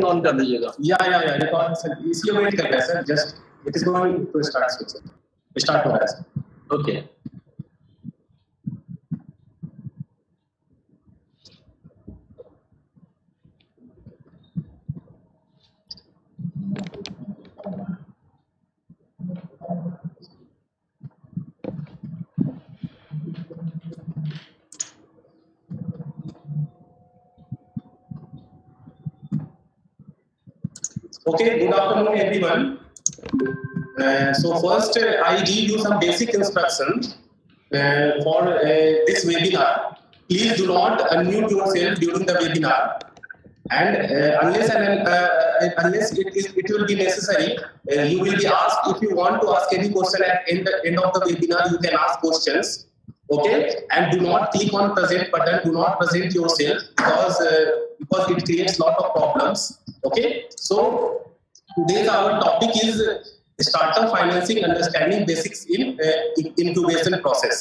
On कर दीजिएगा। या रिकॉर्ड सर, इसलिए वेट कर रहे हैं sir, just it is going to start sir, start हो रहा है sir. Okay Okay, good afternoon everyone. So first I give you some basic instructions for this webinar. Please do not unmute yourself during the webinar, and unless it will be necessary, you will be asked. If you want to ask any question at end of the webinar, you can ask questions. Okay, and do not click on present button. Do not present yourself because it creates lot of problems. Okay, so today's our topic is startup financing, understanding basics in incubation process.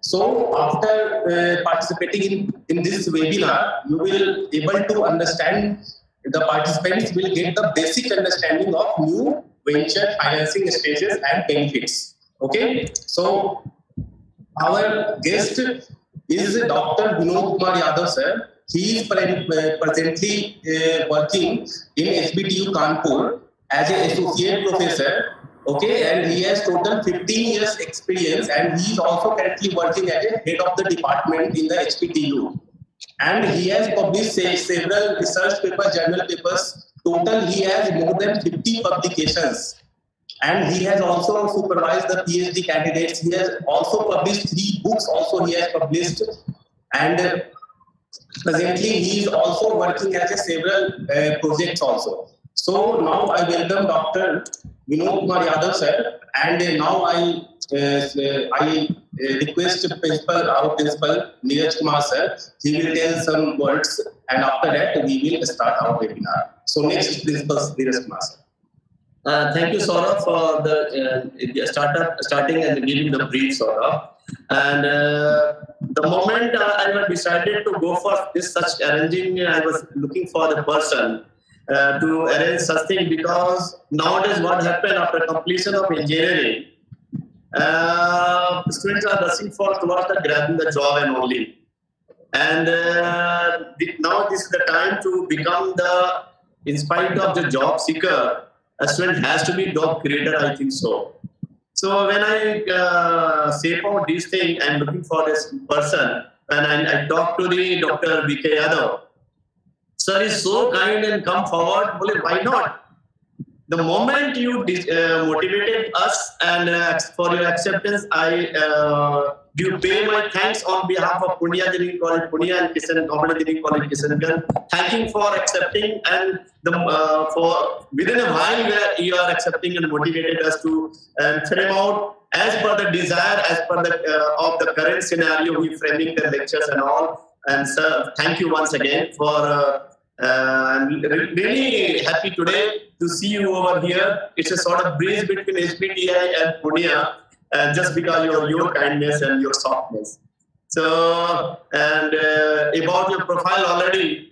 So after participating in this webinar, you will able to understand, the participants will get the basic understanding of new venture financing stages and benefits. Okay, so our guest is Dr. Vinod Kumar Yadav sir. He is presently working in SBTU Kanpur as an associate professor. Okay, and he has total 15 years experience, and he is also currently working as a head of the department in the HPTU. And he has published several research papers, journal papers. Total he has more than 50 publications. And he has also supervised the PhD candidates. He has also published 3 books. Also he has published, and presently he is also working as a several projects also. So now I welcome Dr. Vinod Kumar Yadav sir, and now I request our principal Neeraj Kumar sir. He will tell some words, and after that we will start our webinar. So next, principal Neeraj Kumar sir. Thank you, Saurabh, for the starting and giving the brief, Saurabh. And the moment I decided to go for this such arranging, I was looking for the person to arrange such thing, because nowadays what happened after completion of engineering, students are rushing towards the grabbing the job and only. And now this is the time to become the, in spite of the job seeker, a student has to be job creator, I think so. So when I say about this thing, I'm looking for this person, and I talked to the Dr. VK Yadav. Sir is so kind and come forward. Why not? The moment you motivated us and for your acceptance, I do pay my thanks on behalf of Punya Engineering College, Punya and Kishan Government Engineering College, Kishanganj. Thanking for accepting, and for within a while where you are accepting and motivated us to frame out as per the desire, as per the of the current scenario, we framing the lectures and all. And sir, thank you once again for. I'm really happy today to see you over here. It's a sort of bridge between HPTI and Punya, just because of your kindness and your softness. So, and about your profile already,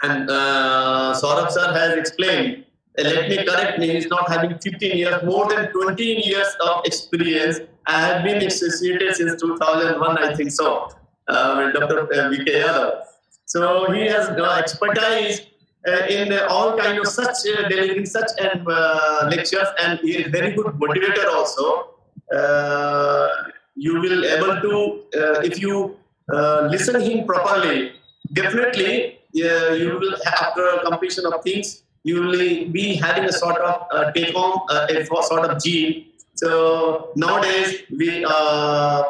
and Saurabh sir has explained. Let me correct me, he's not having 15 years, more than 20 years of experience. I have been associated since 2001, I think so, with Dr. VK Yadav. So he has expertise in all kind of such delivering such lectures, and he is very good motivator also. You will able to, if you listen him properly, definitely you will, after completion of things, you will be having a sort of take home a sort of gene. So nowadays we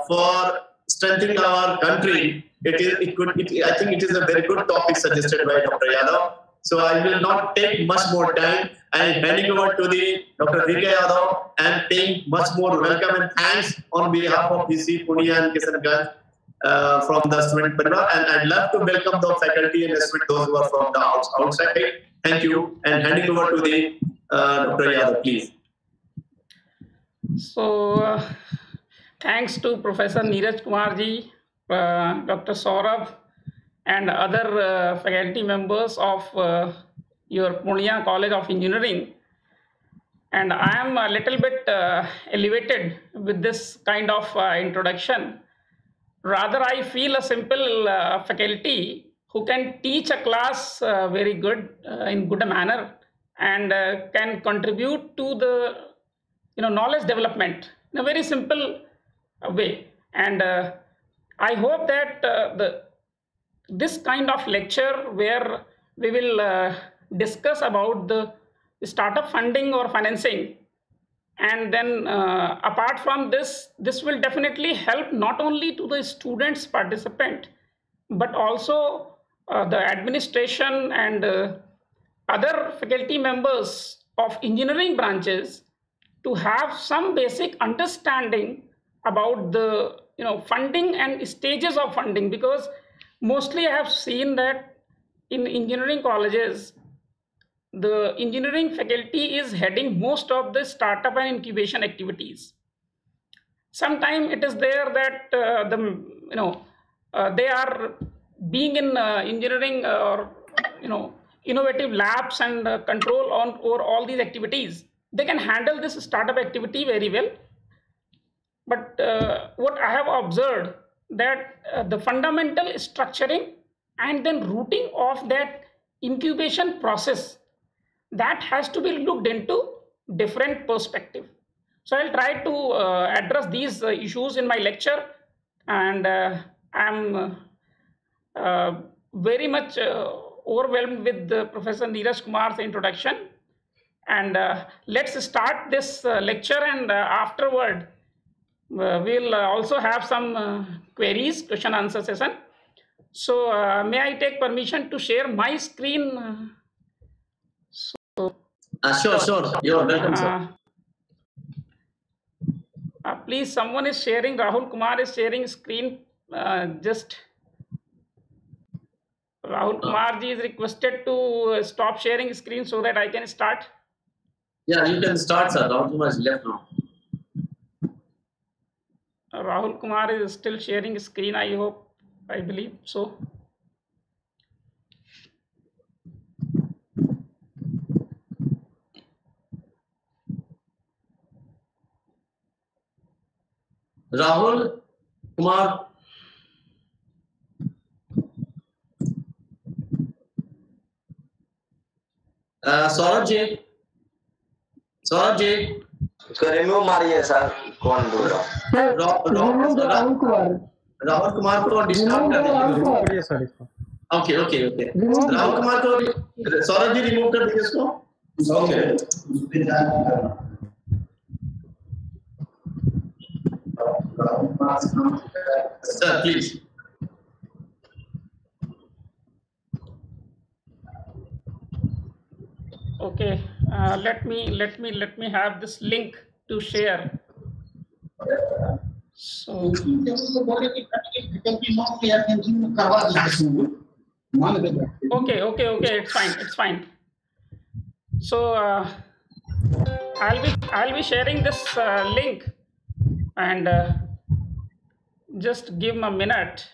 for strengthening our country, I think it is a very good topic suggested by Dr. Yadav. So I will not take much more time. I am handing over to the Dr. VK Yadav and paying much more welcome and thanks on behalf of PC, Punya and Kishanganj from the student panel. And I'd love to welcome the faculty and those who are from the outside. Thank you, and handing over to the Dr. Yadav, please. So thanks to Professor Neeraj Kumar ji, Dr. Saurabh, and other faculty members of your Pune College of Engineering. And I am a little bit elevated with this kind of introduction. Rather, I feel a simple faculty who can teach a class very good in good manner and can contribute to the knowledge development in a very simple way. And I hope that this kind of lecture where we will discuss about the startup funding or financing, and then apart from this will definitely help not only to the students participant but also the administration and other faculty members of engineering branches to have some basic understanding about the funding and stages of funding, because mostly I have seen that in engineering colleges the engineering faculty is heading most of the startup and incubation activities. Sometimes it is there that they are being in engineering or innovative labs and control on over all these activities. They can handle this startup activity very well. But what I have observed that the fundamental structuring and then routing of that incubation process, that has to be looked into different perspective. So I'll try to address these issues in my lecture, and I'm very much overwhelmed with Professor Neeraj Kumar's introduction. And let's start this lecture, and afterward we'll also have some queries, question answer session. So may I take permission to share my screen? Sure. You're welcome, sir. Please, someone is sharing. Rahul Kumar is sharing screen. Just Rahul Kumar ji is requested to stop sharing screen so that I can start. Yeah, you can start, sir. Rahul Kumar is left now. Rahul Kumar is still sharing screen. I believe so. Rahul Kumar. Saurabh ji. Remove मारिए sir, कौन बोल रहा है? राहुल कुमार को disturb कर दीजिए sir इसको. Okay Rahul Kumar को सौरभ जी रिमूव कर दीजिए इसको. Okay sir please. Okay, let me have this link to share. So okay, it's fine. So I'll be sharing this link, and just give me a minute.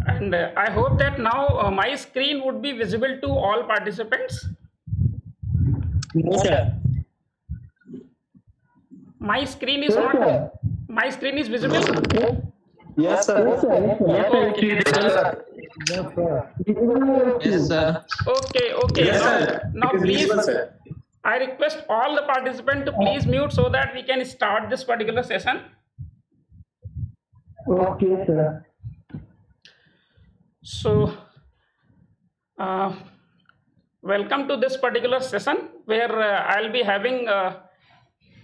And I hope that now my screen would be visible to all participants. No, sir. My screen is not. My screen is visible. Yes, sir. Okay. Yes, sir. Okay. Yes, sir. Now It is please, visible, sir. I request all the participants to please mute so that we can start this particular session. Okay, sir. So, welcome to this particular session where I'll be having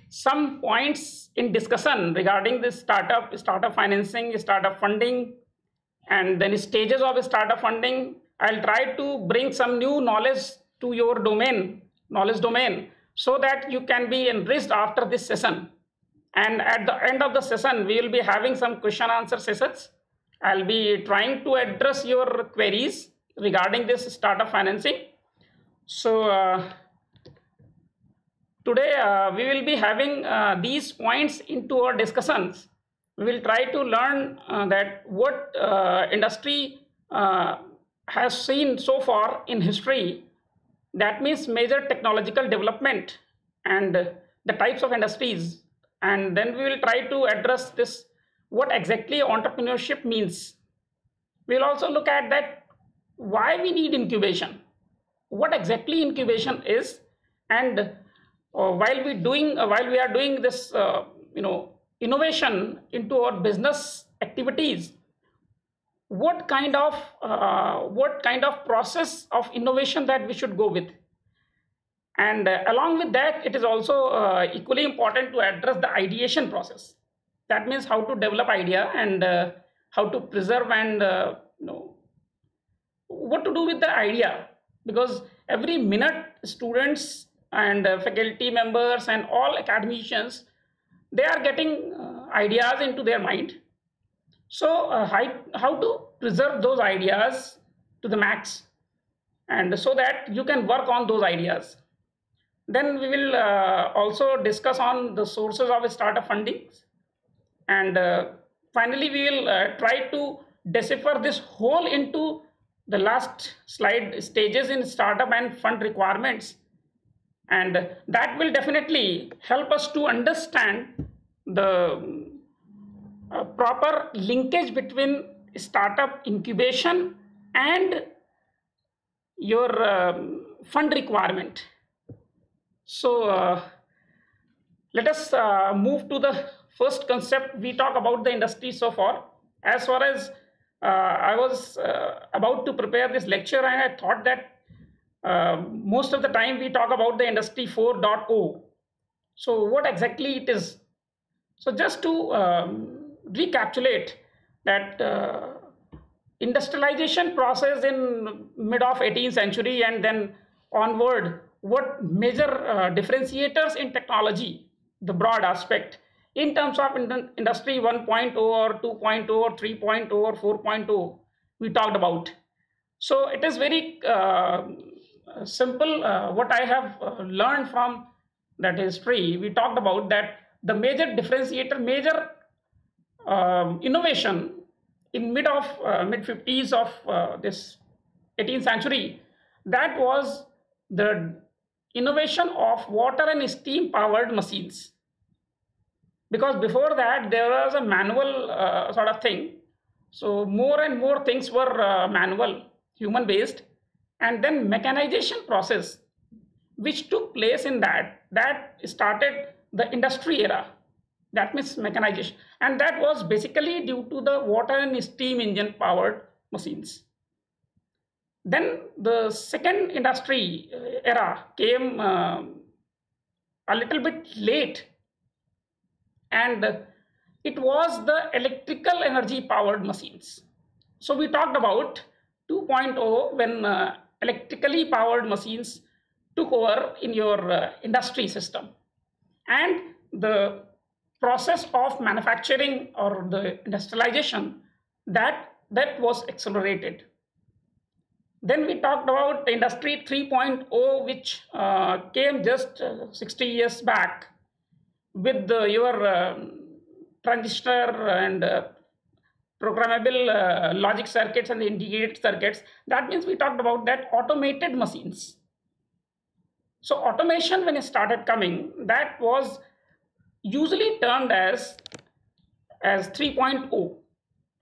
some points in discussion regarding this startup financing, startup funding, and then stages of startup funding. I'll try to bring some new knowledge to your knowledge domain, so that you can be enriched after this session. And at the end of the session, we will be having some question answer sessions. I'll be trying to address your queries regarding this startup financing. So Today, we will be having these points into our discussions. We will try to learn that what industry has seen so far in history. That means major technological development and the types of industries. And then we will try to address this, what exactly entrepreneurship means. We'll also look at that why we need incubation, what exactly incubation is, and while we are doing this innovation into our business activities, what kind of process of innovation that we should go with. And along with that, it is also equally important to address the ideation process. That means how to develop idea and how to preserve and what to do with the idea, because every minute students and faculty members and all academicians, they are getting ideas into their mind. So how to preserve those ideas to the max, and so that you can work on those ideas. Then we will also discuss on the sources of startup funding, and finally we will try to decipher this whole into the last slide, stages in startup and fund requirements, and that will definitely help us to understand the proper linkage between startup incubation and your fund requirement. So let us move to the first concept. We talk about the industry so far. As far as I was about to prepare this lecture, and I thought that most of the time we talk about the industry 4.0. So what exactly it is? So just to recapitulate that industrialization process in mid of 18th century and then onward, what major differentiators in technology, the broad aspect, in terms of industry 1.0 or 2.0 or 3.0 or 4.0, we talked about. So it is very simple. What I have learned from that history, we talked about that the major differentiator, major innovation in mid 50s of this 18th century, that was the innovation of water and steam powered machines. Because before that there was a manual sort of thing, so more and more things were manual, human based, and then mechanization process which took place in that started the industry era. That means mechanization, and that was basically due to the water and steam engine powered machines. Then the second industry era came a little bit late, and it was the electrical energy powered machines. So we talked about 2.0 when electrically powered machines took over in your industry system, and the process of manufacturing or the industrialization that was accelerated. Then we talked about industry 3.0, which came just 60 years back with your transistor and programmable logic circuits and the integrated circuits. That means we talked about that automated machines. So automation, when it started coming, that was usually termed as 3.0.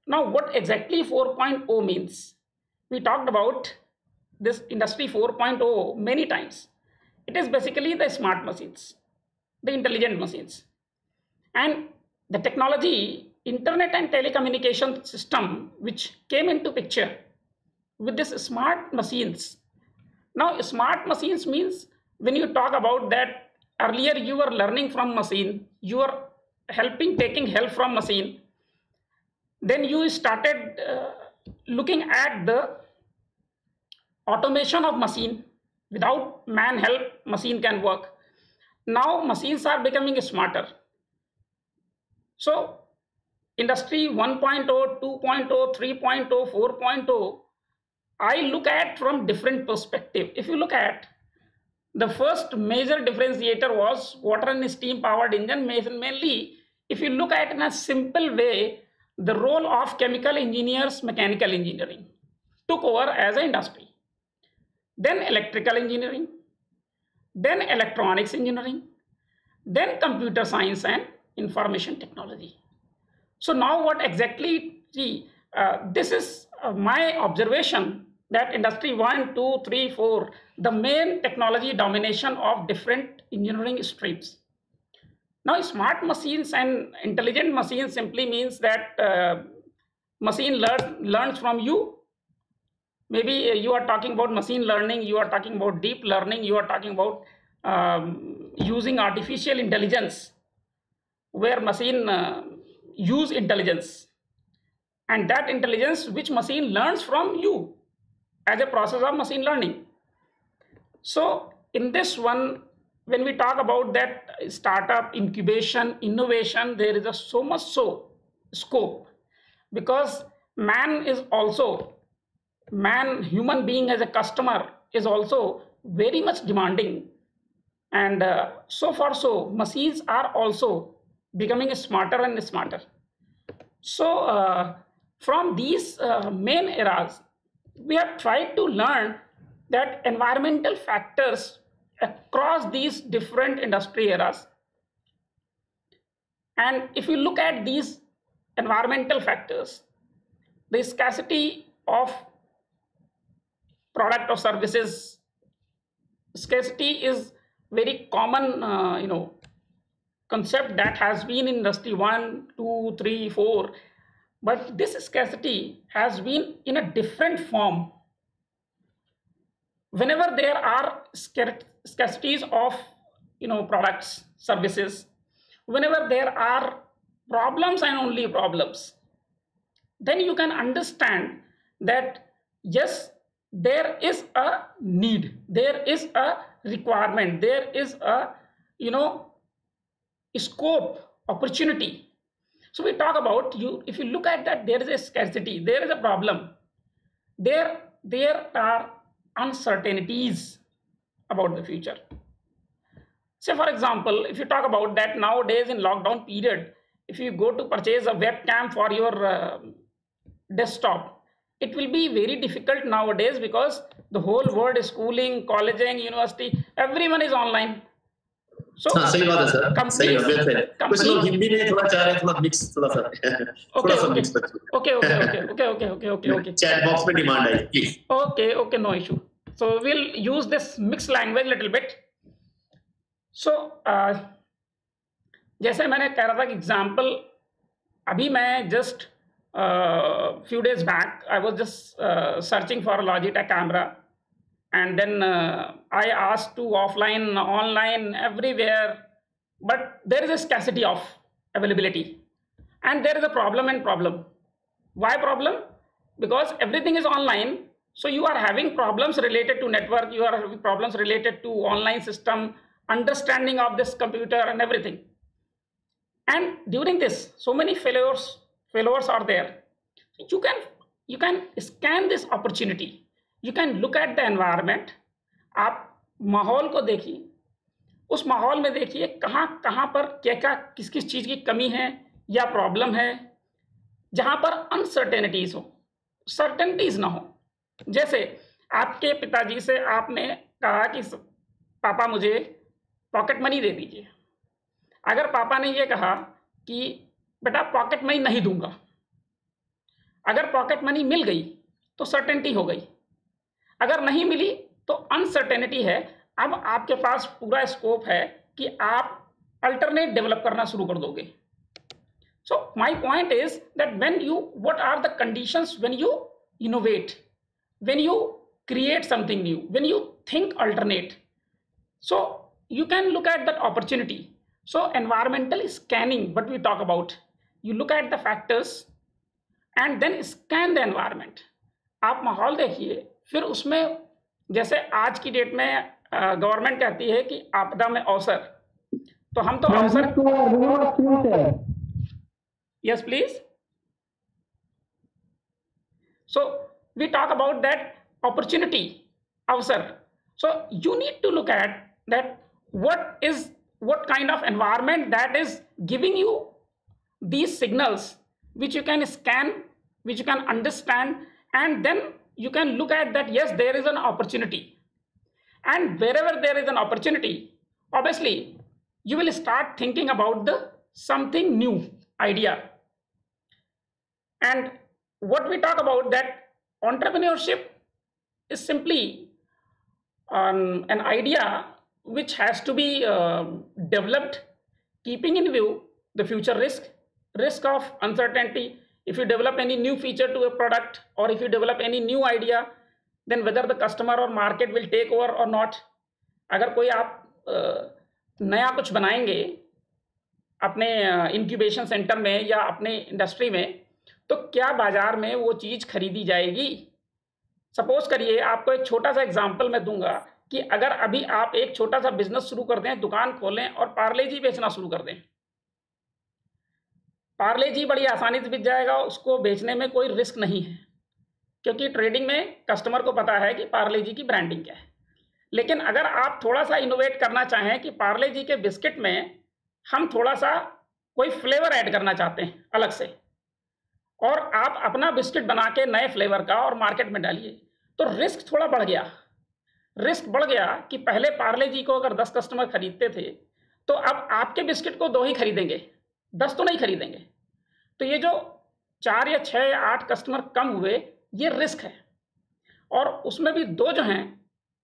Now what exactly 4.0 means? We talked about this industry 4.0 many times. It is basically the smart machines, the intelligent machines, and the technology, internet and telecommunication system, which came into picture with this smart machines. Now smart machines means when you talk about that, earlier you were learning from machine, you were taking help from machine, then you started looking at the automation of machine. Without man help, machine can work. Now machines are becoming smarter. So industry 1.0, 2.0, 3.0, 4.0, I look at from different perspective. If you look at the first major differentiator was water and steam powered engine. Mainly, if you look at in a simple way, the role of chemical engineers, mechanical engineering took over as an industry. Then electrical engineering, then electronics engineering, then computer science and information technology. So now what exactly, this is my observation that industry 1, 2, 3, 4, the main technology domination of different engineering streams. Now smart machines and intelligent machines simply means that machine learns from you. Maybe you are talking about machine learning, you are talking about deep learning, you are talking about using artificial intelligence, where machine use intelligence, and that intelligence which machine learns from you as a process of machine learning. So in this one, when we talk about that startup, incubation, innovation, there is so much scope, because human being as a customer is also very much demanding, and so far so machines are also becoming smarter and smarter. So from these main eras, we have tried to learn that environmental factors across these different industry eras. And if you look at these environmental factors, the scarcity of product or services, scarcity is very common concept that has been in industry 1, 2, 3, 4, but this scarcity has been in a different form. Whenever there are scarcities of products, services, whenever there are problems and only problems, then you can understand that yes, there is a need, there is a requirement, there is a scope, opportunity. So we talk about if you look at that, there is a scarcity, there is a problem, there are uncertainties about the future. Say for example, if you talk about that nowadays in lockdown period, if you go to purchase a webcam for your desktop, it will be very difficult nowadays, because the whole world is schooling, colleging, university, everyone is online. So सही बात है sir, सही है, well said. कुछ लोग हिंदी में थोड़ा चाह रहे हैं, थोड़ा मिक्स, थोड़ा सा मिक्स बच्चों। Okay. चैट बॉक्स में डिमांड है, please. Okay, no issue. So we'll use this mixed language little bit. So जैसे मैंने कह रहा था कि एग्जाम्पल, अभी मैं just few days back I was just searching for a Logitech camera, and then I asked to offline, online, everywhere, but there is a scarcity of availability, and there is a problem. Why problem? Because everything is online, so you are having problems related to network, you are having problems related to online system, understanding of this computer and everything. And during this, so many failures are there. You can scan this opportunity. You can look at the environment. आप माहौल को देखिए, उस माहौल में देखिए कहाँ पर क्या किस चीज़ की कमी है या प्रॉब्लम है, जहाँ पर अनसर्टेनिटीज हो, सर्टेनिटीज ना हो। जैसे आपके पिताजी से आपने कहा कि पापा मुझे पॉकेट मनी दे दीजिए। अगर पापा ने ये कहा कि बेटा पॉकेट मनी नहीं दूंगा, अगर पॉकेट मनी मिल गई तो सर्टेनिटी हो गई, अगर नहीं मिली तो अनसर्टेनिटी है। अब आपके पास पूरा स्कोप है कि आप अल्टरनेट डेवलप करना शुरू कर दोगे। So my point is that what are the conditions when you innovate, when you create something new, when you think alternate, so you can look at that opportunity. So environmental scanning, what we talk about, you look at the factors and then scan the environment. आप माहौल देखिए, फिर उसमें जैसे आज की date में government कहती है कि आपदा में अवसर, तो हम तो अवसर, yes please. So we talk about that opportunity, अवसर. So you need to look at that what kind of environment that is giving you these signals which you can scan, which you can understand, and then you can look at that, yes, there is an opportunity. And wherever there is an opportunity, obviously you will start thinking about the something new idea. And what we talk about, that entrepreneurship is simply an idea which has to be developed keeping in view the future risk of uncertainty. If you develop any new feature to a product, or if you develop any new idea, then whether the customer or market will take over or not. अगर कोई आप नया कुछ बनाएंगे अपने incubation centre में या अपने इंडस्ट्री में, तो क्या बाजार में वो चीज़ खरीदी जाएगी? सपोज करिए, आपको एक छोटा सा एग्जांपल मैं दूंगा कि अगर अभी आप एक छोटा सा बिजनेस शुरू कर दें, दुकान खोलें और पार्ले जी बेचना शुरू कर दें, पार्ले जी बड़ी आसानी से बिक जाएगा, उसको बेचने में कोई रिस्क नहीं है, क्योंकि ट्रेडिंग में कस्टमर को पता है कि पार्ले जी की ब्रांडिंग क्या है। लेकिन अगर आप थोड़ा सा इनोवेट करना चाहें कि पार्ले जी के बिस्किट में हम थोड़ा सा कोई फ्लेवर ऐड करना चाहते हैं अलग से, और आप अपना बिस्किट बना के नए फ्लेवर का और मार्केट में डालिए, तो रिस्क थोड़ा बढ़ गया। रिस्क बढ़ गया कि पहले पार्ले जी को अगर 10 कस्टमर खरीदते थे, तो अब आपके बिस्किट को 2 ही खरीदेंगे, 10 तो नहीं खरीदेंगे। तो ये जो 4 या 6 या 8 कस्टमर कम हुए, ये रिस्क है। और उसमें भी 2 जो हैं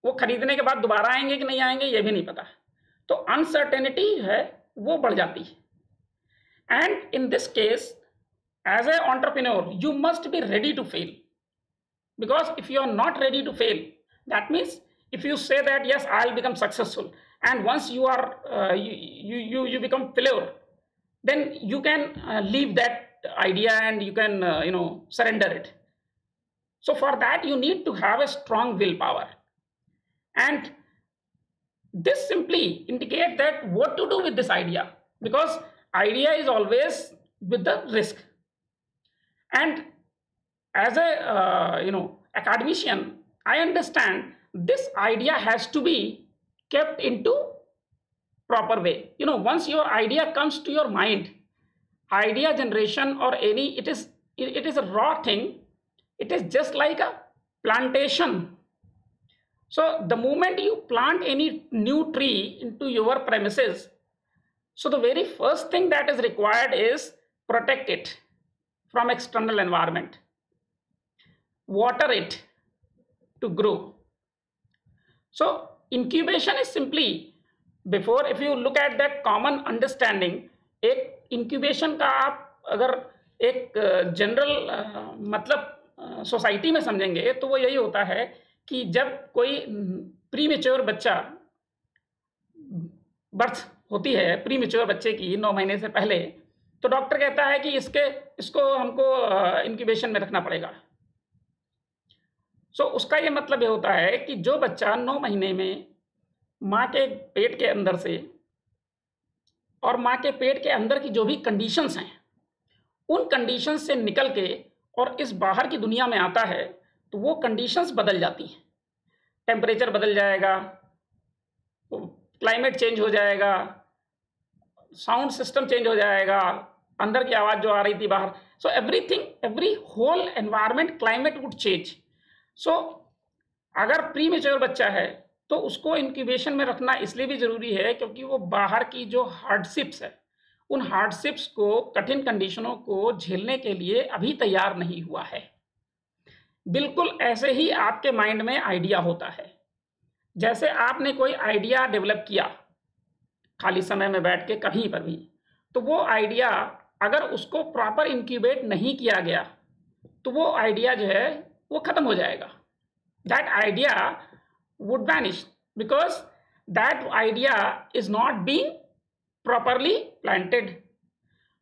वो खरीदने के बाद दोबारा आएंगे कि नहीं आएंगे ये भी नहीं पता। तो अनसर्टेनिटी है वो बढ़ जाती है। And in this case, as an entrepreneur, you must be ready to fail, because if you are not ready to fail, that means if you say that yes, I'll become successful, and once you are you become failure, then you can leave that idea and you can surrender it. So for that you need to have a strong willpower, and this simply indicates that what to do with this idea, because idea is always with the risk. And as a academician, I understand this idea has to be kept into proper way. Once your idea comes to your mind, idea generation or any, it is a raw thing. It is just like a plantation. So the moment you plant any new tree into your premises, so the very first thing that is required is protect it from external environment, water it to grow. So incubation is simply, before, if you look at that common understanding, एक incubation का आप अगर एक general मतलब society में समझेंगे, तो वो यही होता है कि जब कोई प्रीमेच्योर बच्चा बर्थ होती है, प्रीमेच्योर बच्चे की 9 महीने से पहले, तो डॉक्टर कहता है कि इसको हमको इंक्यूबेशन में रखना पड़ेगा। सो उसका ये मतलब ये होता है कि जो बच्चा 9 महीने में माँ के पेट के अंदर से, और माँ के पेट के अंदर की जो भी कंडीशंस हैं, उन कंडीशंस से निकल के और इस बाहर की दुनिया में आता है, तो वो कंडीशंस बदल जाती हैं। टेम्परेचर बदल जाएगा, क्लाइमेट चेंज हो जाएगा, साउंड सिस्टम चेंज हो जाएगा, अंदर की आवाज़ जो आ रही थी बाहर, so everything, every whole environment, climate would change. So अगर प्री मेच्योर बच्चा है तो उसको इंक्यूबेशन में रखना इसलिए भी ज़रूरी है क्योंकि वो बाहर की जो हार्डशिप्स है, उन हार्डशिप्स को, कठिन कंडीशनों को झेलने के लिए अभी तैयार नहीं हुआ है। बिल्कुल ऐसे ही आपके माइंड में आइडिया होता है। जैसे आपने कोई आइडिया डेवलप किया खाली समय में बैठ के कहीं पर भी, तो वो आइडिया अगर उसको प्रॉपर इंक्यूबेट नहीं किया गया तो वो आइडिया जो है वो ख़त्म हो जाएगा। That idea would vanish because that idea is not being properly planted.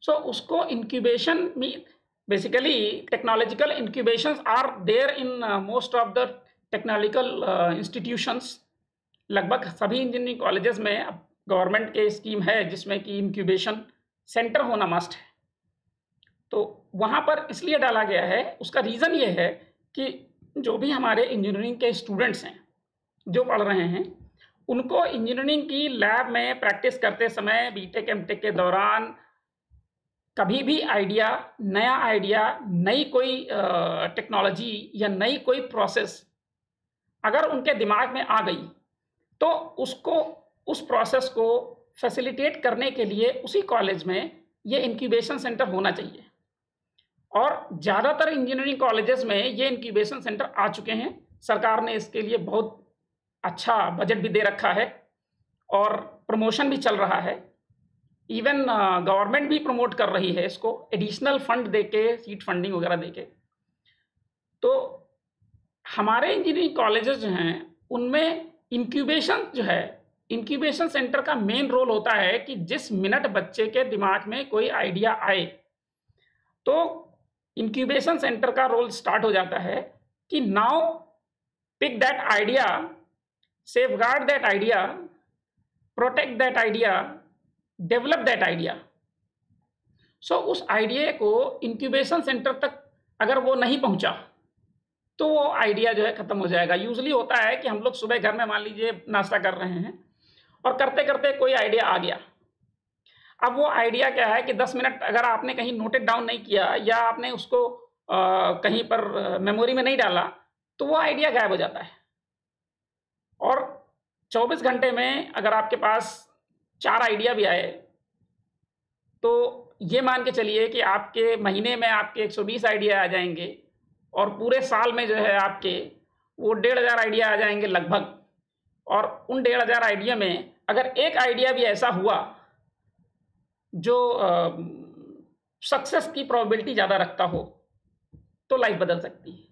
So उसको इंक्यूबेशन में, basically technological incubations are there in most of the technological institutions. लगभग सभी इंजीनियरिंग कॉलेजेस में अब गवर्नमेंट के स्कीम है जिसमें कि इंक्यूबेशन सेंटर होना मस्ट है। तो वहाँ पर इसलिए डाला गया है, उसका रीज़न ये है कि जो भी हमारे इंजीनियरिंग के स्टूडेंट्स हैं जो पढ़ रहे हैं उनको इंजीनियरिंग की लैब में प्रैक्टिस करते समय बीटेक एमटेक के दौरान कभी भी आइडिया, नया आइडिया, नई कोई टेक्नोलॉजी या नई कोई प्रोसेस अगर उनके दिमाग में आ गई तो उसको, उस प्रोसेस को फैसिलिटेट करने के लिए उसी कॉलेज में ये इंक्यूबेशन सेंटर होना चाहिए। और ज़्यादातर इंजीनियरिंग कॉलेजेस में ये इंक्यूबेशन सेंटर आ चुके हैं। सरकार ने इसके लिए बहुत अच्छा बजट भी दे रखा है और प्रमोशन भी चल रहा है। इवन गवर्नमेंट भी प्रमोट कर रही है इसको, एडिशनल फंड देके, सीट फंडिंग वगैरह देके। तो हमारे इंजीनियरिंग कॉलेजेस जो हैं उनमें इंक्यूबेशन जो है, इंक्यूबेशन सेंटर का मेन रोल होता है कि जिस मिनट बच्चे के दिमाग में कोई आइडिया आए तो इंक्यूबेशन सेंटर का रोल स्टार्ट हो जाता है कि now pick that idea, safeguard that idea, protect that idea, develop that idea. So उस आइडिया को इंक्यूबेशन सेंटर तक अगर वो नहीं पहुंचा तो वो आइडिया जो है खत्म हो जाएगा। यूजली होता है कि हम लोग सुबह घर में मान लीजिए नाश्ता कर रहे हैं और करते करते कोई आइडिया आ गया। अब वो आइडिया क्या है कि 10 मिनट अगर आपने कहीं नोटेड डाउन नहीं किया या आपने उसको कहीं पर मेमोरी में नहीं डाला तो वो आइडिया गायब हो जाता है। और 24 घंटे में अगर आपके पास 4 आइडिया भी आए तो ये मान के चलिए कि आपके महीने में आपके 120 आइडिया आ जाएंगे और पूरे साल में जो है आपके वो 1500 आइडिया आ जाएंगे लगभग। और उन 1500 आइडिया में अगर एक आइडिया भी ऐसा हुआ जो सक्सेस की प्रोबेबिलिटी ज़्यादा रखता हो तो लाइफ बदल सकती है,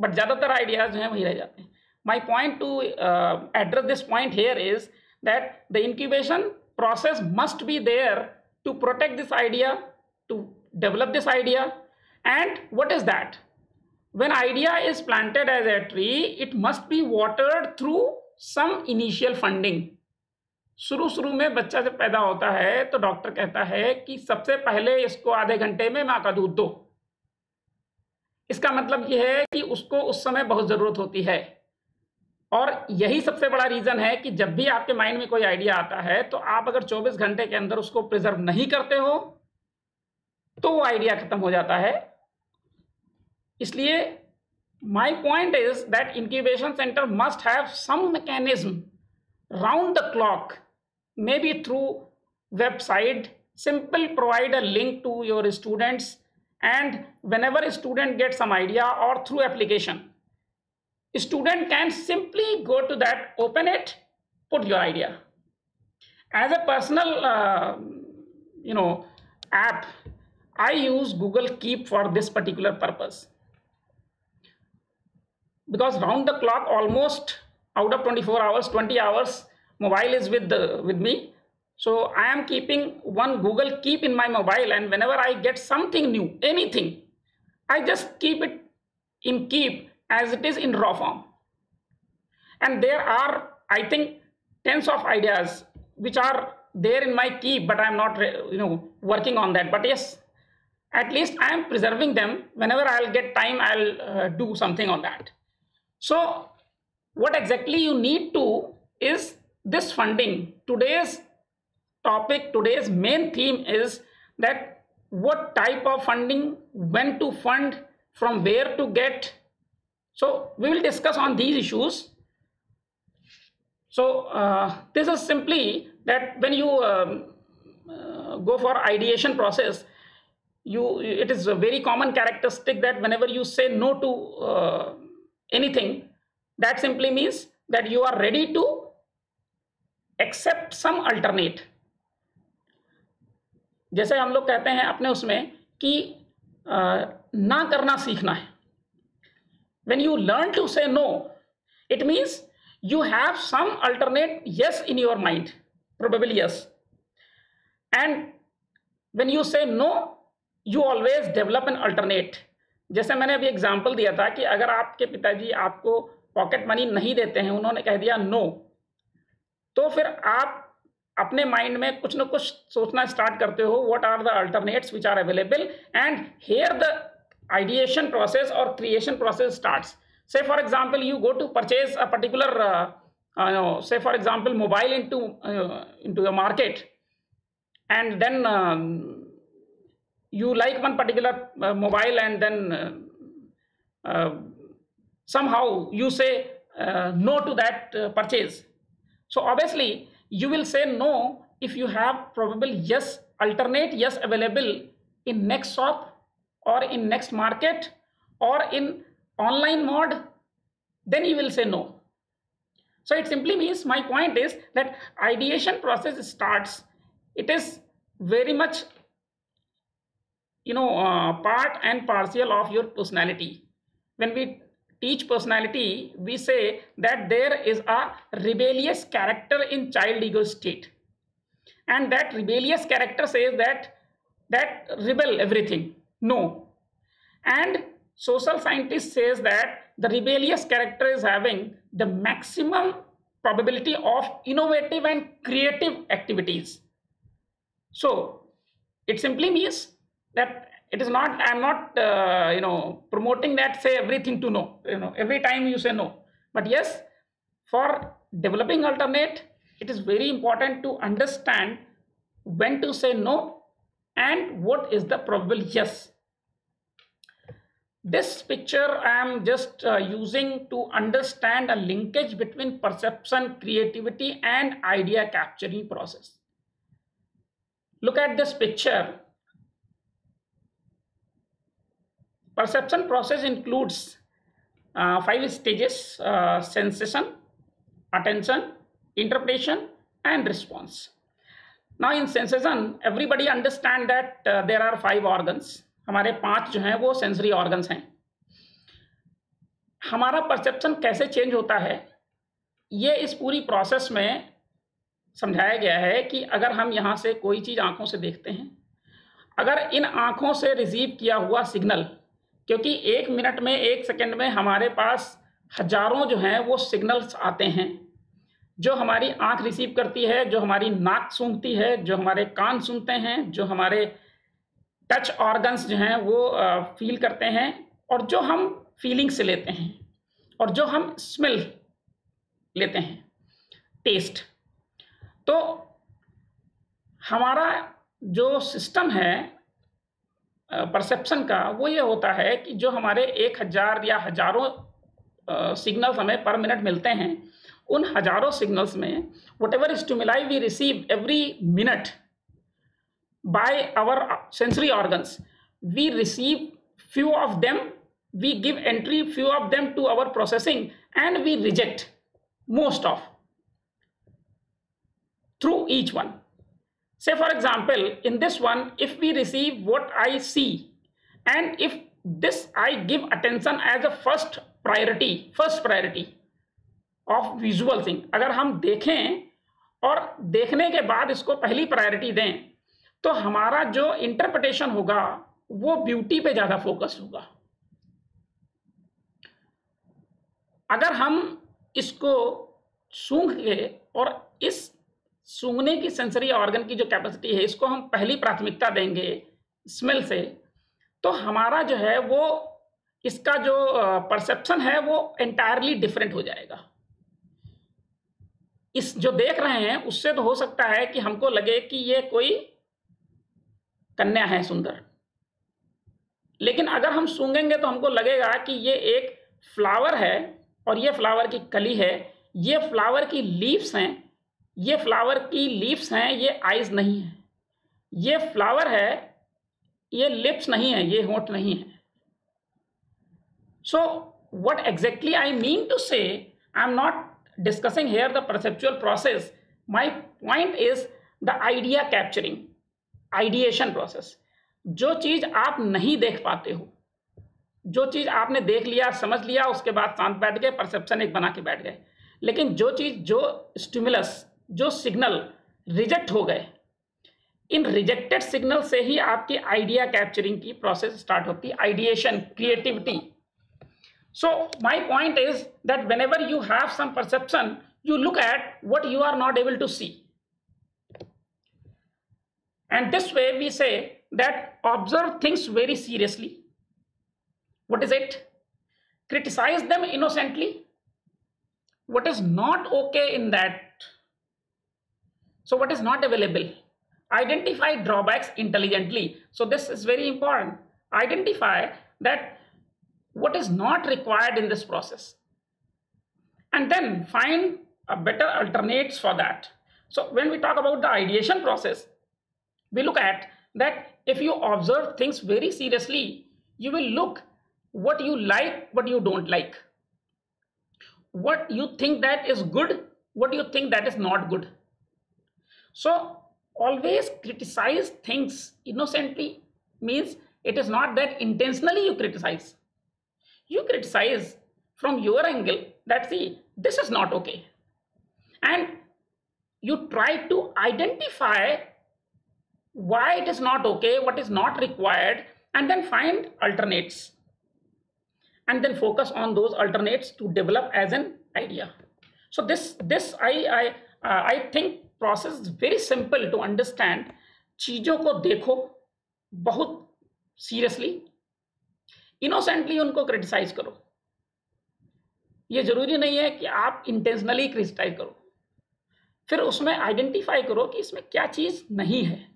बट ज़्यादातर आइडियाज़ जो हैं वही रह जाते हैं। My point to address this point here is that the incubation process must be there to protect this idea, to develop this idea. And what is that? When idea is planted as a tree, it must be watered through some initial funding. शुरू में बच्चा जब पैदा होता है तो doctor कहता है कि सबसे पहले इसको आधे घंटे में माँ का दूध दो। इसका मतलब यह है कि उसको उस समय बहुत ज़रूरत होती है। और यही सबसे बड़ा रीज़न है कि जब भी आपके माइंड में कोई आइडिया आता है तो आप अगर 24 घंटे के अंदर उसको प्रिजर्व नहीं करते हो तो वो आइडिया खत्म हो जाता है। इसलिए my point is that incubation center must have some mechanism round the clock, maybe through website, simple provide a link to your students, and whenever a student gets some idea or through application, student can simply go to that, open it, put your idea. As a personal app, I use Google Keep for this particular purpose. Because round the clock, almost out of 24 hours, 20 hours, mobile is with me. So I am keeping one Google Keep in my mobile, and whenever I get something new, anything, I just keep it in Keep as it is in raw form. And there are, I think, tens of ideas which are there in my Keep, but I am not, working on that. But yes, at least I am preserving them. Whenever I'll get time, I'll do something on that. So what exactly you need to is this funding. Today's topic, today's main theme is that what type of funding, when to fund, from where to get. So we will discuss on these issues. So this is simply that when you go for ideation process, it is a very common characteristic that whenever you say no to anything, that simply means that you are ready to accept some alternate. जैसे हम लोग कहते हैं अपने उसमें कि ना करना सीखना है. When you learn to say no, it means you have some alternate yes in your mind, probably yes. And when you say no, you always develop an alternate. जैसे मैंने अभी एग्जांपल दिया था कि अगर आपके पिताजी आपको पॉकेट मनी नहीं देते हैं, उन्होंने कह दिया नो, तो फिर आप अपने माइंड में कुछ न कुछ सोचना स्टार्ट करते हो, what are the alternates which are available, and here the ideation process और creation process starts. Say for example, you go to purchase a particular, say for example, mobile into the market, and then you like one particular mobile, and then somehow you say no to that purchase. So obviously you will say no if you have probable yes, alternate yes available in next shop or in next market or in online mode, then you will say no. So it simply means, my point is that ideation process starts, it is very much part and parcel of your personality. When we teach personality, we say that there is a rebellious character in child ego state, and that rebellious character says that rebel everything, no. And social scientist says that the rebellious character is having the maximum probability of innovative and creative activities. So it simply means that it is not, I'm not promoting that say everything to no, every time you say no. But yes, for developing alternate, it is very important to understand when to say no and what is the probable yes. This picture I am just using to understand a linkage between perception, creativity, and idea capturing process. Look at this picture. Perception process includes 5 stages: sensation, attention, interpretation, and response. Now in sensation, everybody understand that there are 5 organs. हमारे 5 जो हैं वो sensory organs हैं. हमारा perception कैसे change होता है, ये इस पूरी प्रोसेस में समझाया गया है कि अगर हम यहाँ से कोई चीज़ आँखों से देखते हैं, अगर इन आँखों से रिसीव किया हुआ सिग्नल, क्योंकि 1 मिनट में 1 सेकंड में हमारे पास हजारों जो हैं वो सिग्नल्स आते हैं, जो हमारी आँख रिसीव करती है, जो हमारी नाक सूंघती है, जो हमारे कान सुनते हैं, जो हमारे टच ऑर्गन्स जो हैं वो फील करते हैं, और जो हम फीलिंग से लेते हैं, और जो हम स्मेल लेते हैं, टेस्ट. तो हमारा जो सिस्टम है परसेप्शन का, वो ये होता है कि जो हमारे 1000 या हजारों सिग्नल्स हमें पर मिनट मिलते हैं, उन हजारों सिग्नल्स में whatever stimuli we receive every minute by our sensory organs, we receive few of them, we give entry few of them to our processing, and we reject most of through each one. Say for example, in this one, if we receive what I see, and if this I give attention as a first priority of visual thing, अगर हम देखें और देखने के बाद इसको पहली priority दें, तो हमारा जो इंटरप्रिटेशन होगा वो ब्यूटी पे ज्यादा फोकस होगा. अगर हम इसको सूंघ के, और इस सूंघने की सेंसरी ऑर्गन की जो कैपेसिटी है, इसको हम पहली प्राथमिकता देंगे स्मेल से, तो हमारा जो है वो इसका जो परसेप्शन है वो एंटायरली डिफरेंट हो जाएगा. इस जो देख रहे हैं उससे तो हो सकता है कि हमको लगे कि ये कोई कन्या है सुंदर, लेकिन अगर हम सूंघेंगे तो हमको लगेगा कि ये एक फ्लावर है, और ये फ्लावर की कली है, ये फ्लावर की लीव्स हैं, ये फ्लावर की लीव्स हैं, ये आईज नहीं है, ये फ्लावर है, ये लिप्स नहीं है, ये होंठ नहीं है. So what exactly I mean to say, I am not discussing here the perceptual process. My point is the idea capturing, ideation process. जो चीज आप नहीं देख पाते हो, जो चीज आपने देख लिया, समझ लिया, उसके बाद शांत बैठ गए, परसेप्शन एक बना के बैठ गए, लेकिन जो चीज, जो स्टिमुलस, जो सिग्नल रिजेक्ट हो गए, इन रिजेक्टेड सिग्नल से ही आपकी आइडिया कैप्चरिंग की प्रोसेस स्टार्ट होती है, ideation, creativity. So my point is that whenever you have some perception, you look at what you are not able to see. And this way we say that observe things very seriously. What is it? criticize them innocently. What is not okay in that? So what is not available? Identify drawbacks intelligently. So this is very important. Identify that what is not required in this process, and then find a better alternates for that. So when we talk about the ideation process, we look at that if you observe things very seriously, you will look what you like, what you don't like, what you think that is good, what you think that is not good. So always criticize things innocently, means it is not that intentionally you criticize. You criticize from your angle that see, this is not okay. And you try to identify why it is not okay, what is not required, and then find alternates. And then focus on those alternates to develop as an idea. So I think process is very simple to understand. चीजों को देखो बहुत seriously, innocently उनको criticise करो. ये जरूरी नहीं है कि आप इंटेंशनली क्रिटिसाइज करो. फिर उसमें आइडेंटिफाई करो कि इसमें क्या चीज नहीं है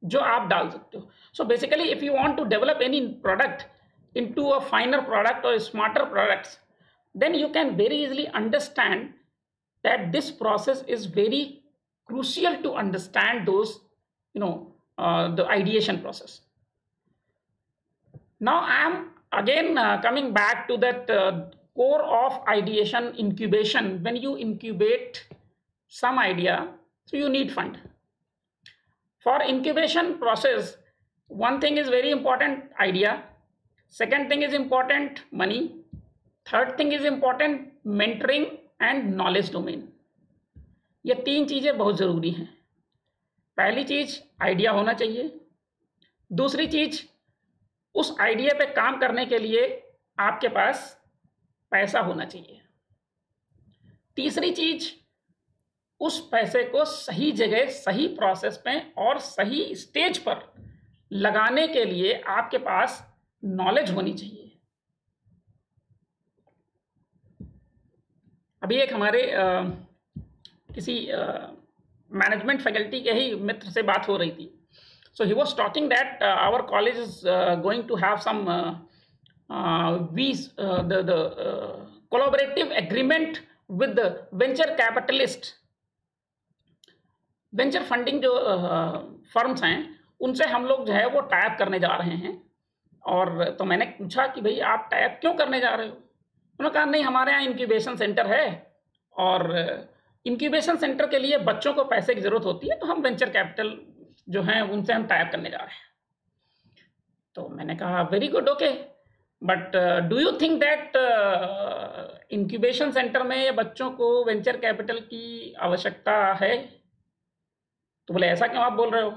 जो आप डाल सकते हो. So basically if you want to develop any product into a finer product or smarter products, then you can very easily understand that this process is very crucial to understand those, the ideation process. Now I am again coming back to that core of ideation, incubation. When you incubate some idea, so you need fund. For incubation process, one thing is very important, idea. Second thing is important, money. Third thing is important, mentoring and knowledge domain. ये तीन चीजें बहुत जरूरी हैं. पहली चीज idea होना चाहिए. दूसरी चीज उस आइडिया पे काम करने के लिए आपके पास पैसा होना चाहिए. तीसरी चीज उस पैसे को सही जगह, सही प्रोसेस में और सही स्टेज पर लगाने के लिए आपके पास नॉलेज होनी चाहिए. अभी एक हमारे किसी मैनेजमेंट फैकल्टी के ही मित्र से बात हो रही थी. So he was talking that our college is going to have some the collaborative agreement with venture capitalist. Venture funding जो फर्म्स हैं उनसे हम लोग जो है वो टाइप करने जा रहे हैं. और तो मैंने पूछा कि भाई आप टाइप क्यों करने जा रहे हो? उन्होंने कहा नहीं, हमारे यहाँ इंक्यूबेशन सेंटर है और इंक्यूबेशन सेंटर के लिए बच्चों को पैसे की ज़रूरत होती है, तो हम वेंचर कैपिटल जो हैं उनसे हम टाइप करने जा रहे हैं. तो मैंने कहा very good, okay, but do you think that incubation centre में बच्चों को वेंचर कैपिटल की आवश्यकता है? तो बोले ऐसा क्यों आप बोल रहे हो?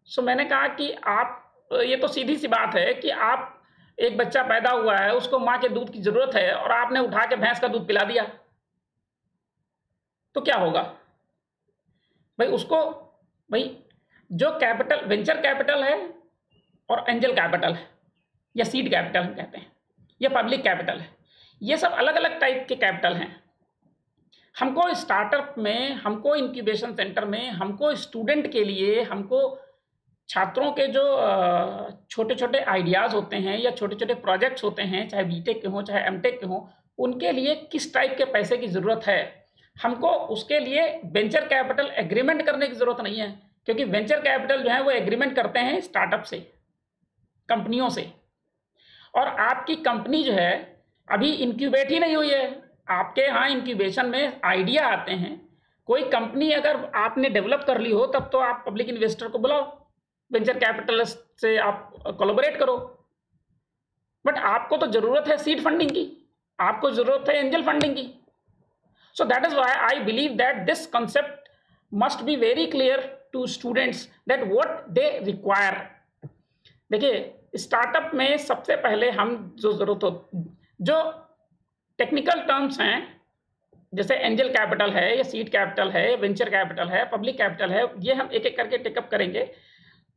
सो मैंने कहा कि आप, ये तो सीधी सी बात है कि आप, एक बच्चा पैदा हुआ है, उसको माँ के दूध की जरूरत है और आपने उठा के भैंस का दूध पिला दिया, तो क्या होगा भाई? उसको भाई जो कैपिटल, वेंचर कैपिटल है और एंजल कैपिटल है या सीड कैपिटल हम कहते हैं, या पब्लिक कैपिटल है, ये सब अलग अलग टाइप के कैपिटल हैं. हमको स्टार्टअप में, हमको इंक्यूबेशन सेंटर में, हमको स्टूडेंट के लिए, हमको छात्रों के जो छोटे छोटे आइडियाज़ होते हैं या छोटे छोटे प्रोजेक्ट्स होते हैं, चाहे बीटेक के हों चाहे एमटेक के हों, उनके लिए किस टाइप के पैसे की ज़रूरत है, हमको उसके लिए वेंचर कैपिटल एग्रीमेंट करने की ज़रूरत नहीं है. क्योंकि वेंचर कैपिटल जो है वो एग्रीमेंट करते हैं स्टार्टअप से, कंपनियों से. और आपकी कंपनी जो है अभी इंक्यूबेट ही नहीं हुई है. आपके यहाँ इंक्यूबेशन में आइडिया आते हैं. कोई कंपनी अगर आपने डेवलप कर ली हो तब तो आप पब्लिक इन्वेस्टर को बुलाओ, वेंचर कैपिटलिस्ट से आप कोलैबोरेट करो. बट आपको तो जरूरत है सीड फंडिंग की, आपको जरूरत है एंजल फंडिंग की. So that is why I believe that this concept must be very clear to students that what they require. देखिए, स्टार्टअप में सबसे पहले हम जो जरूरत हो, जो टेक्निकल टर्म्स हैं, जैसे एंजल कैपिटल है या सीड कैपिटल है, वेंचर कैपिटल है, पब्लिक कैपिटल है, ये हम एक एक करके टेकअप करेंगे.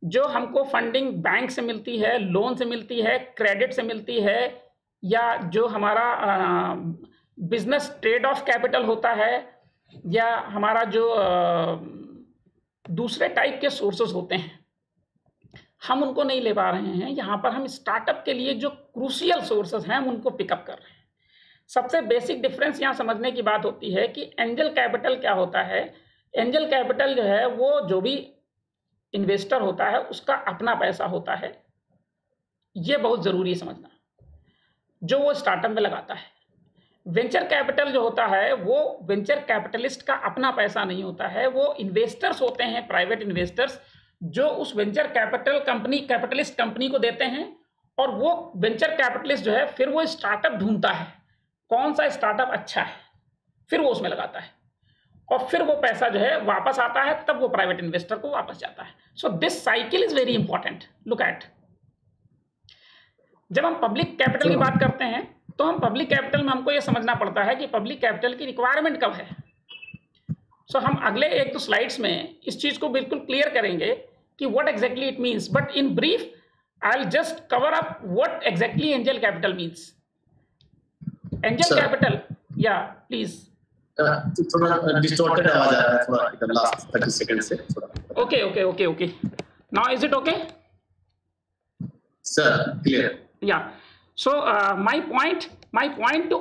जो हमको फंडिंग बैंक से मिलती है, लोन से मिलती है, क्रेडिट से मिलती है, या जो हमारा बिजनेस ट्रेड ऑफ कैपिटल होता है, या हमारा जो दूसरे टाइप के सोर्सेस होते हैं, हम उनको नहीं ले पा रहे हैं। यहाँ पर हम स्टार्टअप के लिए जो क्रूशियल सोर्सेस हैं हम उनको पिकअप कर रहे हैं। सबसे बेसिक डिफरेंस यहाँ समझने की बात होती है कि एंजल कैपिटल क्या होता है। एंजल कैपिटल जो है वो जो भी इन्वेस्टर होता है उसका अपना पैसा होता है, ये बहुत जरूरी है समझना, जो वो स्टार्टअप में लगाता है। वेंचर कैपिटल जो होता है वो वेंचर कैपिटलिस्ट का अपना पैसा नहीं होता है, वो इन्वेस्टर्स होते हैं, प्राइवेट इन्वेस्टर्स, जो उस वेंचर कैपिटलिस्ट कंपनी को देते हैं, और वो वेंचर कैपिटलिस्ट जो है फिर वो स्टार्टअप ढूंढता है कौन सा स्टार्टअप अच्छा है, फिर वो उसमें लगाता है, और फिर वो पैसा जो है वापस आता है, तब वो प्राइवेट इन्वेस्टर को वापस जाता है। So this cycle is very important. Look at, जब हम पब्लिक कैपिटल की बात करते हैं तो हम पब्लिक कैपिटल में हमको ये समझना पड़ता है कि पब्लिक कैपिटल की रिक्वायरमेंट कब है। सो हम अगले एक दो स्लाइड्स में इस चीज को बिल्कुल क्लियर करेंगे कि what exactly it means, but in brief I will just cover up what exactly angel capital means. Angel capital, या प्लीज। थोड़ा डिस्टॉर्टेड आवाज आ रहा है थोड़ा इधर लास्ट 30 सेकंड से थोड़ा। Okay now is it okay sir? Clear? Yeah. So my point to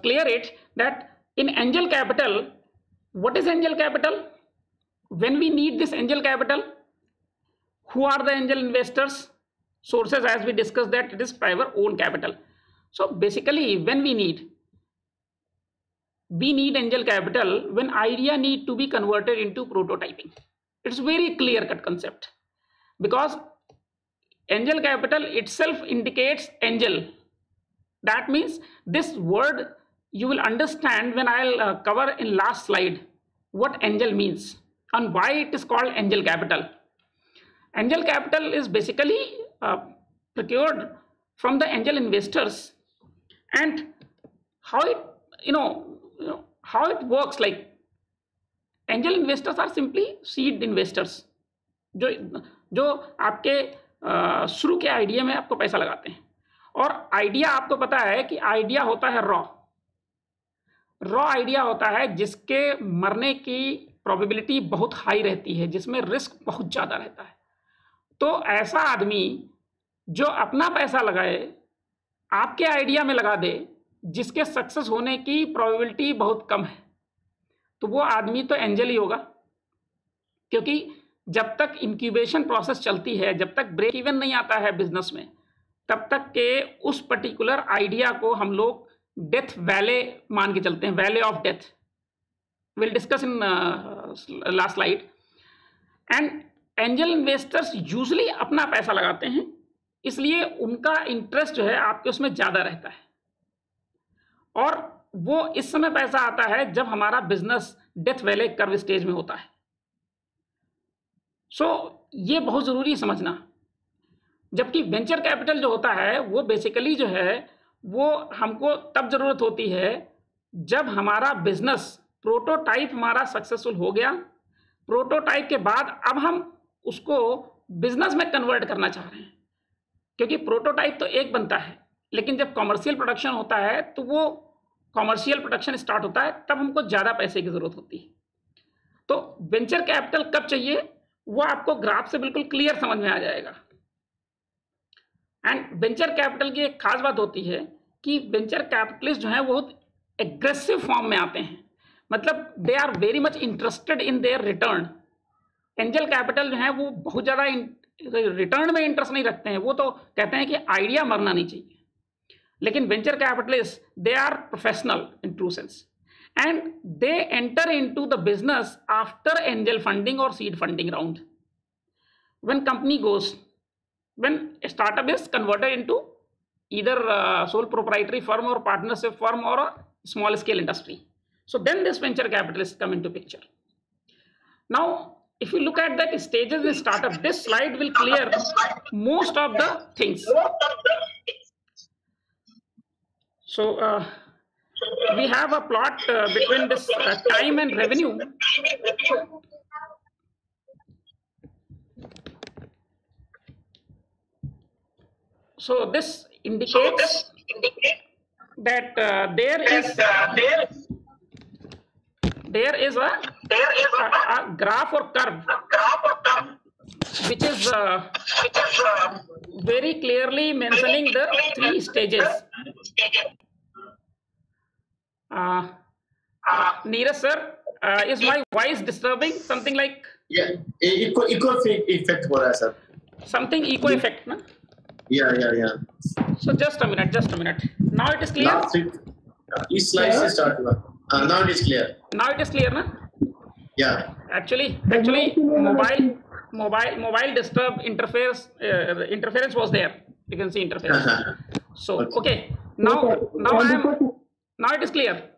clear it, that in angel capital, what is angel capital? When we need this angel capital, who are the angel investors? Sources, as we discussed, that it is private owned capital. So basically, when we need angel capital when idea need to be converted into prototyping. It's very clear cut concept, because angel capital itself indicates angel. That means this word you will understand when I'll cover in last slide what angel means and why it is called angel capital. Angel capital is basically procured from the angel investors, and how it how it works, like angel investors are simply seed investors जो आपके शुरू के idea में आपको पैसा लगाते हैं। और आइडिया आपको पता है कि आइडिया होता है रॉ आइडिया होता है जिसके मरने की प्रोबेबिलिटी बहुत हाई रहती है, जिसमें रिस्क बहुत ज़्यादा रहता है। तो ऐसा आदमी जो अपना पैसा लगाए, आपके आइडिया में लगा दे, जिसके सक्सेस होने की प्रोबेबिलिटी बहुत कम है, तो वो आदमी तो एंजल ही होगा। क्योंकि जब तक इंक्यूबेशन प्रोसेस चलती है, जब तक ब्रेक इवन नहीं आता है बिजनेस में, तब तक के उस पर्टिकुलर आइडिया को हम लोग डेथ वैले मान के चलते हैं, valley of death. Will discuss in last slide. And angel investors usually अपना पैसा लगाते हैं, इसलिए उनका इंटरेस्ट जो है आपके उसमें ज़्यादा रहता है, और वो इस समय पैसा आता है जब हमारा बिजनेस डेथ वैले कर्व स्टेज में होता है। सो ये बहुत ज़रूरी समझना। जबकि वेंचर कैपिटल जो होता है वो बेसिकली जो है वो हमको तब ज़रूरत होती है जब हमारा बिजनेस प्रोटोटाइप हमारा सक्सेसफुल हो गया, प्रोटोटाइप के बाद अब हम उसको बिजनेस में कन्वर्ट करना चाह रहे हैं। क्योंकि प्रोटोटाइप तो एक बनता है, लेकिन जब कॉमर्शियल प्रोडक्शन होता है तो वो कॉमर्शियल प्रोडक्शन स्टार्ट होता है, तब हमको ज़्यादा पैसे की ज़रूरत होती है। तो वेंचर कैपिटल कब चाहिए वो आपको ग्राफ से बिल्कुल क्लियर समझ में आ जाएगा। एंड वेंचर कैपिटल की एक खास बात होती है कि वेंचर कैपिटलिस्ट जो है वो एग्रेसिव फॉर्म में आते हैं, मतलब they are very much interested in their return. Angel capital जो है वो बहुत ज़्यादा रिटर्न में इंटरेस्ट नहीं रखते हैं, वो तो कहते हैं कि आइडिया मरना नहीं चाहिए। लेकिन venture capitalist they are professional in true sense, and they enter into the business after angel funding or seed funding round. When a startup is converted into either sole proprietary firm or partnership firm or a small scale industry, so then this venture capitalists come into picture. Now if you look at that stages in startup, this slide will clear most of the things. So we have a plot between this time and revenue. So this indicates that there is a graph or curve which is very clearly mentioning the 3 stages. Neeraj sir, is my voice disturbing? Something like eco effect हो रहा है sir. Something eco effect, na? Yeah. So just a minute. Now it is clear. Last week, each slide से start हुआ. Now it is clear. Now it is clear, na? Yeah. Actually, mobile disturb interference was there. You can see interference. So okay, now it is clear.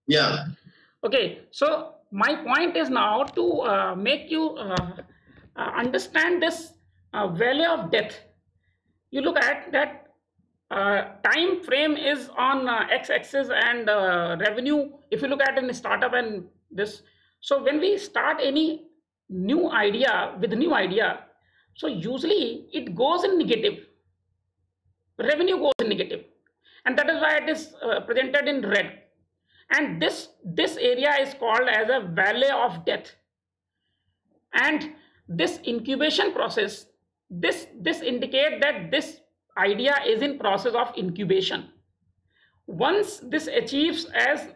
Yeah. Okay, so my point is now to make you understand this value of death. You look at that time frame is on x-axis and revenue. If you look at in startup and this, so when we start any new idea, so usually it goes in negative. Revenue goes in negative, and that is why it is presented in red. And this area is called as a valley of death. And this incubation process, this indicate that this idea is in process of incubation. Once this achieves as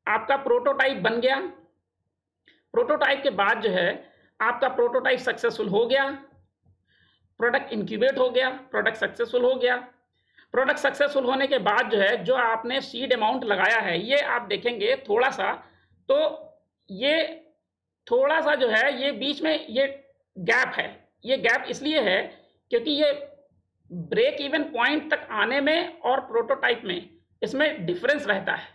आपका prototype बन गया, prototype के बाद जो है आपका prototype successful हो गया, प्रोडक्ट इंक्यूबेट हो गया, प्रोडक्ट सक्सेसफुल हो गया, प्रोडक्ट सक्सेसफुल होने के बाद जो है जो आपने सीड अमाउंट लगाया है, ये आप देखेंगे थोड़ा सा, तो ये थोड़ा सा जो है ये बीच में ये गैप है. ये गैप इसलिए है क्योंकि ये ब्रेक इवन पॉइंट तक आने में और प्रोटोटाइप में इसमें डिफरेंस रहता है.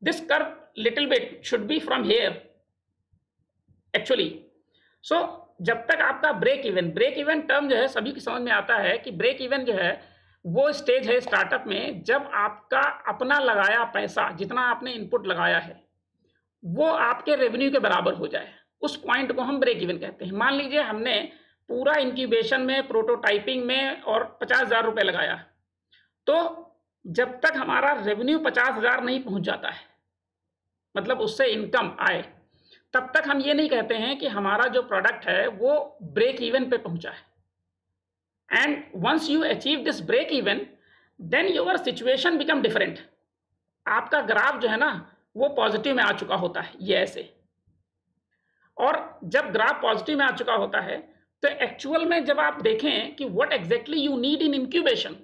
This curve little bit should be from here actually. So जब तक आपका ब्रेक इवन टर्म जो है सभी की समझ में आता है कि ब्रेक इवन जो है वो स्टेज है स्टार्टअप में जब आपका अपना लगाया पैसा, जितना आपने इनपुट लगाया है, वो आपके रेवेन्यू के बराबर हो जाए, उस पॉइंट को हम ब्रेक इवन कहते हैं. मान लीजिए हमने पूरा इंक्यूबेशन में, प्रोटोटाइपिंग में और 50,000 रुपये लगाया, तो जब तक हमारा रेवेन्यू 50,000 नहीं पहुंच जाता है, मतलब उससे इनकम आए, तब तक हम ये नहीं कहते हैं कि हमारा जो प्रोडक्ट है वो ब्रेक इवन पे पहुंचा है. And once you achieve this break even, then your situation become different. आपका ग्राफ जो है ना वो पॉजिटिव में आ चुका होता है, ये ऐसे. और जब ग्राफ पॉजिटिव में आ चुका होता है तो एक्चुअल में जब आप देखें कि what exactly you need in incubation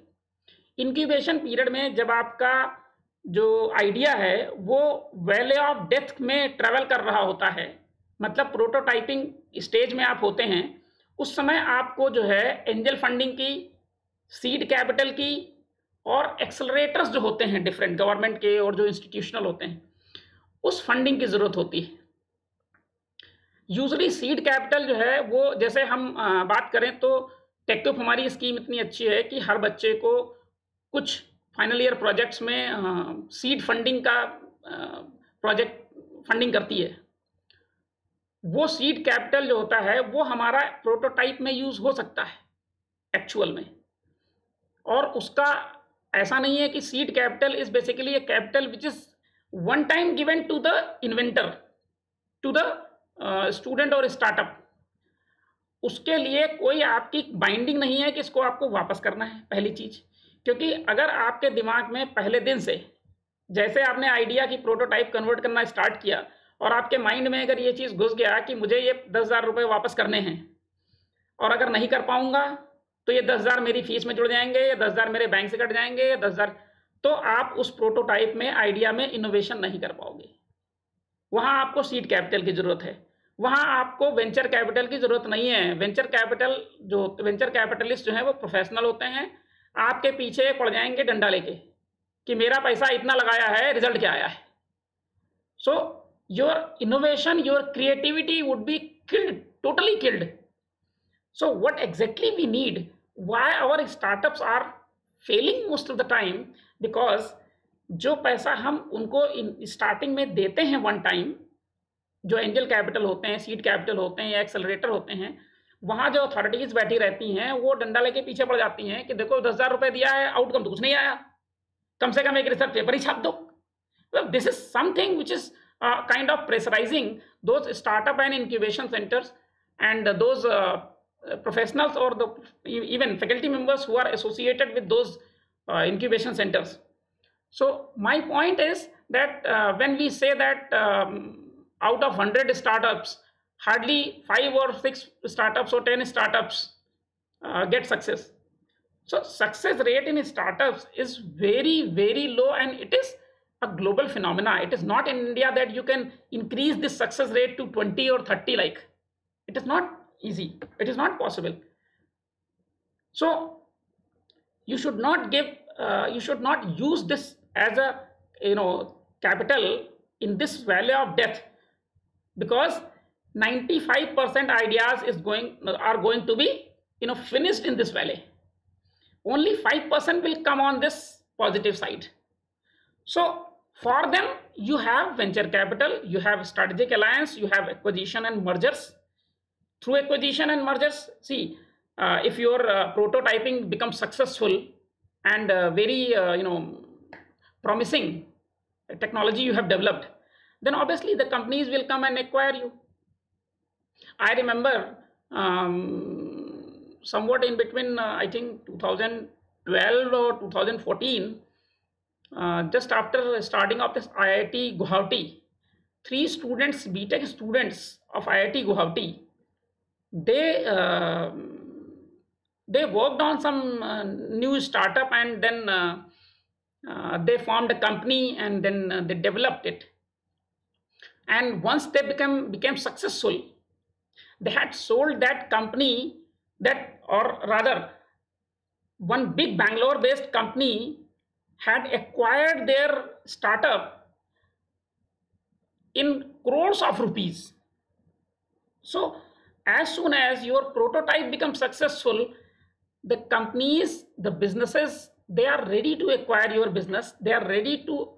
period में, जब आपका जो आइडिया है वो वैले ऑफ डेथ में ट्रेवल कर रहा होता है, मतलब प्रोटोटाइपिंग स्टेज में आप होते हैं, उस समय आपको जो है एंजल फंडिंग की, सीड कैपिटल की और एक्सेलरेटर्स जो होते हैं डिफरेंट गवर्नमेंट के और जो इंस्टीट्यूशनल होते हैं, उस फंडिंग की ज़रूरत होती है. यूजुअली सीड कैपिटल जो है वो, जैसे हम बात करें तो टेक्यूप हमारी स्कीम इतनी अच्छी है कि हर बच्चे को कुछ फाइनल ईयर प्रोजेक्ट्स में सीड फंडिंग का प्रोजेक्ट फंडिंग करती है. वो सीड कैपिटल जो होता है वो हमारा प्रोटोटाइप में यूज हो सकता है एक्चुअल में. और उसका ऐसा नहीं है कि seed capital is basically a capital which is one time given to the inventor, to the student और स्टार्टअप. उसके लिए कोई आपकी बाइंडिंग नहीं है कि इसको आपको वापस करना है, पहली चीज. क्योंकि अगर आपके दिमाग में पहले दिन से, जैसे आपने आइडिया की प्रोटोटाइप कन्वर्ट करना स्टार्ट किया और आपके माइंड में अगर ये चीज़ घुस गया कि मुझे ये 10,000 रुपये वापस करने हैं और अगर नहीं कर पाऊंगा तो ये 10,000 मेरी फीस में जुड़ जाएंगे, या 10,000 मेरे बैंक से कट जाएंगे, या 10,000, तो आप उस प्रोटोटाइप में, आइडिया में इनोवेशन नहीं कर पाओगे. वहाँ आपको सीड कैपिटल की ज़रूरत है, वहाँ आपको वेंचर कैपिटल की ज़रूरत नहीं है. वेंचर कैपिटलिस्ट जो है वो प्रोफेशनल होते हैं, आपके पीछे पड़ जाएंगे डंडा लेके कि मेरा पैसा इतना लगाया है, रिजल्ट क्या आया है. सो your innovation, your creativity would be killed, totally killed. So what exactly we need, why our startups are failing most of the time, because जो पैसा हम उनको स्टार्टिंग में देते हैं वन टाइम, जो एंजल कैपिटल होते हैं, सीड कैपिटल होते हैं या एक्सेलरेटर होते हैं, वहाँ जो अथॉरिटीज बैठी रहती हैं वो डंडा लेके पीछे पड़ जाती हैं कि देखो 10,000 रुपये दिया है, आउटकम तो कुछ नहीं आया, कम से कम एक रिसर्च पेपर ही छाप दो. Well, this is something which is kind of pressurizing those startup and incubation centers and those professionals or the even faculty members who are associated with those incubation centers. So my point is that when we say that out of 100 startups, hardly 5 or 6 startups or 10 startups get success. So success rate in startups is very, very low, and it is a global phenomena. It is not in India that you can increase this success rate to 20 or 30 like. It is not easy. It is not possible. So you should not give, you should not use this as a, capital in this valley of death, because 95% ideas are going to be, finished in this valley. Only 5% will come on this positive side. So for them, you have venture capital, you have strategic alliance, you have acquisition and mergers. Through acquisition and mergers, see, if your prototyping becomes successful and very, promising technology you have developed, then obviously the companies will come and acquire you. I remember somewhat in between, I think 2012 or 2014, just after starting of this IIT Guwahati, 3 students, BTech students of IIT Guwahati, they worked on some new startup, and then they formed a company, and then they developed it. And once they became successful, they had sold that company, or rather one big Bangalore based company had acquired their startup in crores of rupees. So as soon as your prototype becomes successful, the companies, the businesses, they are ready to acquire your business. They are ready to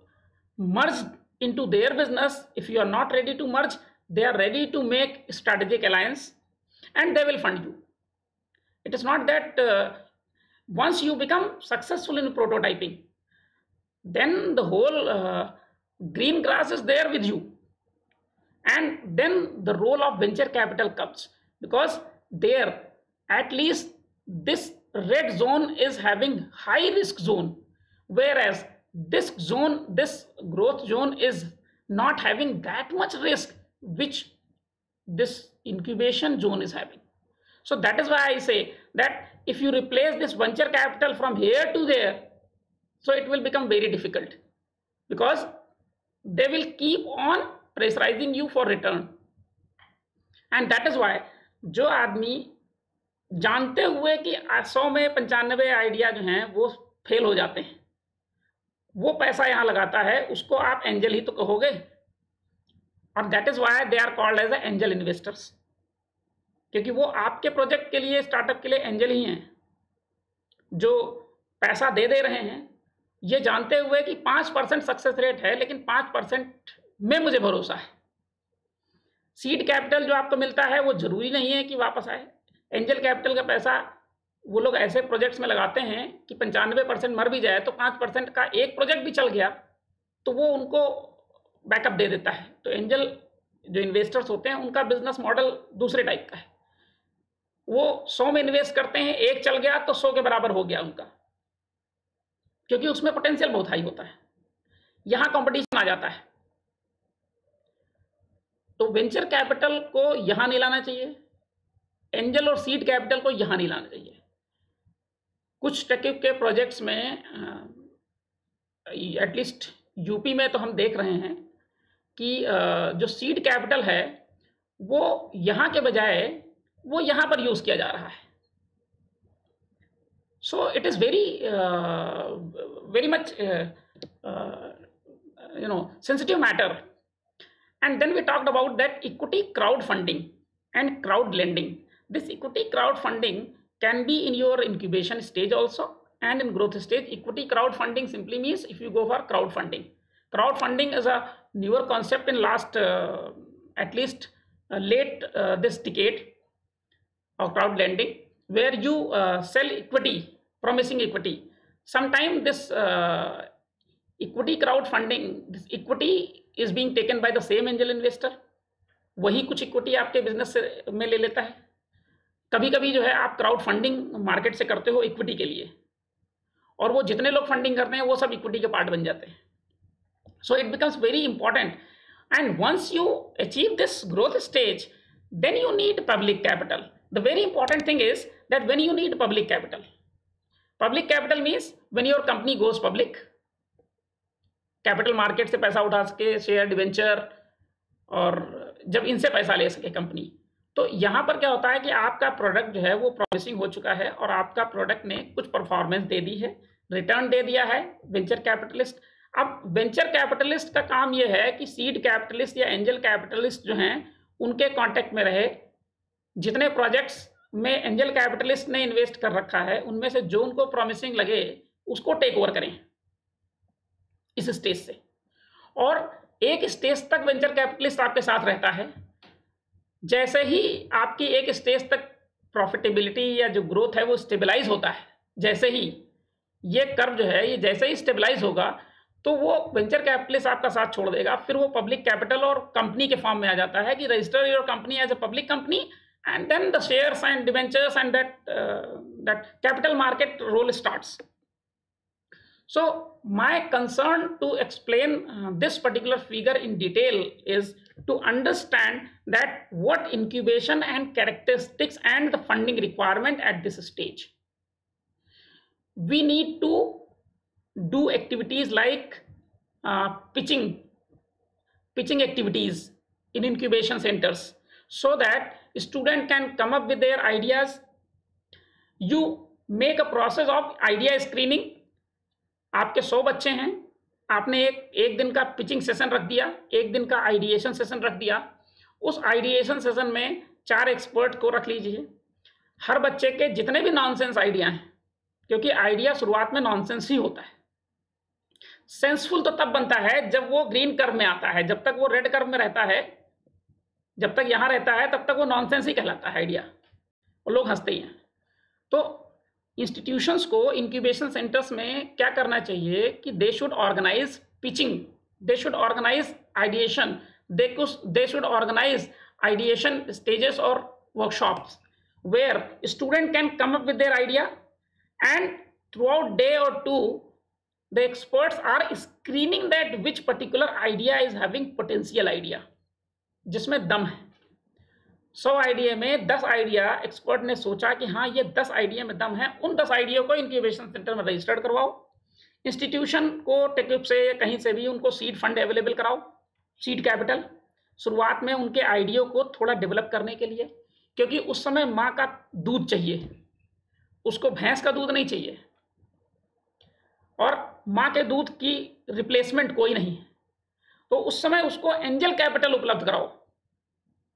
merge into their business. If you are not ready to merge, they are ready to make strategic alliance, and they will fund you. It is not that once you become successful in prototyping, then the whole green grass is there with you. And then the role of venture capital comes, because there at least this red zone is having high risk zone, whereas this zone, this growth zone, is not having that much risk which this incubation zone is having. So that is why I say that if you replace this venture capital from here to there, so it will become very difficult, because they will keep on pressurizing you for return. And that is why जो आदमी जानते हुए कि 100 में 95 idea जो हैं वो fail हो जाते हैं, वो पैसा यहाँ लगाता है, उसको आप एंजल ही तो कहोगे. और that is why they are called as angel investors, क्योंकि वो आपके प्रोजेक्ट के लिए, स्टार्टअप के लिए एंजल ही हैं, जो पैसा दे रहे हैं, ये जानते हुए कि 5% सक्सेस रेट है, लेकिन 5% में मुझे भरोसा है. सीड कैपिटल जो आपको मिलता है वो जरूरी नहीं है कि वापस आए. एंजल कैपिटल का पैसा वो लोग ऐसे प्रोजेक्ट्स में लगाते हैं कि 95% मर भी जाए तो 5% का एक प्रोजेक्ट भी चल गया तो वो उनको बैकअप दे देता है. तो एंजल जो इन्वेस्टर्स होते हैं उनका बिजनेस मॉडल दूसरे टाइप का है. वो 100 में इन्वेस्ट करते हैं, एक चल गया तो 100 के बराबर हो गया उनका, क्योंकि उसमें पोटेंशियल बहुत हाई होता है. यहां कंपटीशन आ जाता है. तो वेंचर कैपिटल को यहां नहीं लाना चाहिए, एंजल और सीड कैपिटल को यहां नहीं लाना चाहिए. कुछ टेक के प्रोजेक्ट्स में एटलीस्ट यूपी में तो हम देख रहे हैं कि जो सीड कैपिटल है वो यहाँ के बजाय वो यहाँ पर यूज़ किया जा रहा है. So it is very much sensitive matter. And then we talked about that equity crowdfunding and crowd lending. This equity crowdfunding can be in your incubation stage also and in growth stage. Equity crowdfunding simply means if you go for crowdfunding. Crowdfunding is a newer concept in last at least late this decade of crowd lending, where you sell equity, promising equity. Sometimes this equity crowd funding, equity is being taken by the same angel investor, वही कुछ equity आपके business में ले लेता है। कभी कभी जो है आप क्राउड फंडिंग मार्केट से करते हो इक्विटी के लिए, और वो जितने लोग फंडिंग करते हैं वो सब इक्विटी के पार्ट बन जाते हैं। So it becomes very important, and once you achieve this growth stage, then you need public capital. The very important thing is that when you need public capital means when your company goes public, capital market से पैसा उठा सके, share, debenture, और जब इनसे पैसा ले सके कंपनी। तो यहाँ पर क्या होता है कि आपका प्रोडक्ट जो है वो प्रॉमिसिंग हो चुका है और आपका प्रोडक्ट ने कुछ परफॉर्मेंस दे दी है, रिटर्न दे दिया है वेंचर कैपिटलिस्ट। अब वेंचर कैपिटलिस्ट का काम ये है कि सीड कैपिटलिस्ट या एंजल कैपिटलिस्ट जो हैं उनके कांटेक्ट में रहे, जितने प्रोजेक्ट्स में एंजल कैपिटलिस्ट ने इन्वेस्ट कर रखा है उनमें से जो उनको प्रॉमिसिंग लगे उसको टेक ओवर करें इस स्टेज से। और एक स्टेज तक वेंचर कैपिटलिस्ट आपके साथ रहता है, जैसे ही आपकी एक स्टेज तक प्रॉफिटेबिलिटी या जो ग्रोथ है वो स्टेबलाइज होता है, जैसे ही ये कर्व जो है ये जैसे ही स्टेबलाइज होगा तो वो वेंचर कैपिटलिस्ट आपका साथ छोड़ देगा, फिर वो पब्लिक कैपिटल और कंपनी के फॉर्म में आ जाता है कि register your company as a public company, and then the shares and debentures and that capital market role starts. So my concern to explain this particular figure in detail is to understand that what incubation and characteristics and the funding requirement at this stage. We need to do activities like pitching activities in incubation centers so that student can come up with their ideas. You make a process of idea screening. आपके 100 बच्चे हैं, आपने एक दिन का pitching session रख दिया, एक दिन का आइडिएशन सेशन रख दिया। उस आइडिएशन सेशन में 4 एक्सपर्ट को रख लीजिए, हर बच्चे के जितने भी नॉनसेंस आइडिया हैं, क्योंकि आइडिया शुरुआत में नॉनसेंस ही होता है। सेंसफुल तो तब बनता है जब वो ग्रीन कर्व में आता है, जब तक वो रेड कर्व में रहता है, जब तक यहाँ रहता है तब तक वो नॉनसेंस ही कहलाता है आइडिया, और लोग हंसते ही हैं। तो इंस्टीट्यूशंस को इंक्यूबेशन सेंटर्स में क्या करना चाहिए कि they should organise pitching, they should organise ideation, they should organise ideation stages और workshops where student can come up with their idea, and throughout day और 2 the experts are screening that which particular idea is having potential idea, जिसमें दम है। 100 idea में 10 idea expert ने सोचा कि हाँ ये 10 आइडिया में दम है, उन 10 आइडिया को इंक्यूबेशन सेंटर में रजिस्टर्ड करवाओ। इंस्टीट्यूशन को टेकअप से या कहीं से भी उनको सीड फंड अवेलेबल कराओ, सीड कैपिटल, शुरुआत में उनके आइडिया को थोड़ा डेवलप करने के लिए, क्योंकि उस समय माँ का दूध चाहिए, उसको भैंस का दूध नहीं चाहिए, और माँ के दूध की रिप्लेसमेंट कोई नहीं है। तो उस समय उसको एंजल कैपिटल उपलब्ध कराओ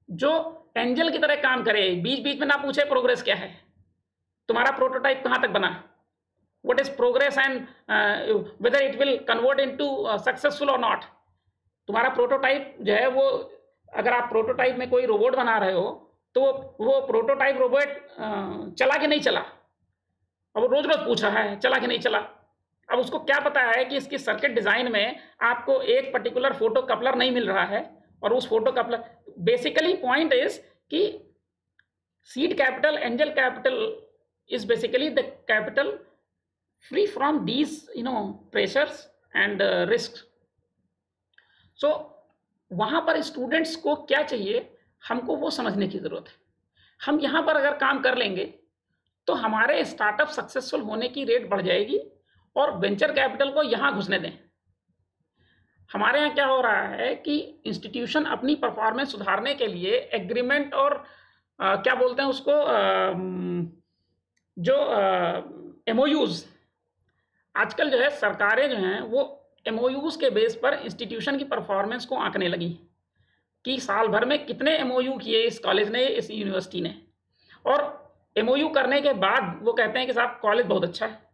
जो एंजल की तरह काम करे, बीच बीच में ना पूछे प्रोग्रेस क्या है, तुम्हारा प्रोटोटाइप कहाँ तक बना, what is progress and whether it will convert into successful और नॉट। तुम्हारा प्रोटोटाइप जो है वो, अगर आप प्रोटोटाइप में कोई रोबोट बना रहे हो तो वो प्रोटोटाइप रोबोट चला कि नहीं चला, अब वो रोज रोज पूछ रहा है चला कि नहीं चला। अब उसको क्या पता है कि इसकी सर्किट डिजाइन में आपको एक पर्टिकुलर फोटो कपलर नहीं मिल रहा है, और उस photo coupler, basically point is कि seed capital, angel capital is basically the capital free from these pressures and risk. So वहां पर स्टूडेंट्स को क्या चाहिए, हमको वो समझने की जरूरत है। हम यहाँ पर अगर काम कर लेंगे तो हमारे स्टार्टअप सक्सेसफुल होने की रेट बढ़ जाएगी, और वेंचर कैपिटल को यहाँ घुसने दें। हमारे यहाँ क्या हो रहा है कि इंस्टीट्यूशन अपनी परफॉर्मेंस सुधारने के लिए एग्रीमेंट और क्या बोलते हैं उसको, जो एमओयूज, आजकल जो है सरकारें जो हैं वो एमओयूज के बेस पर इंस्टीट्यूशन की परफॉर्मेंस को आंकने लगी कि साल भर में कितने एमओयू किए इस कॉलेज ने, इस यूनिवर्सिटी ने, और एमओयू करने के बाद वो कहते हैं कि साहब कॉलेज बहुत अच्छा है।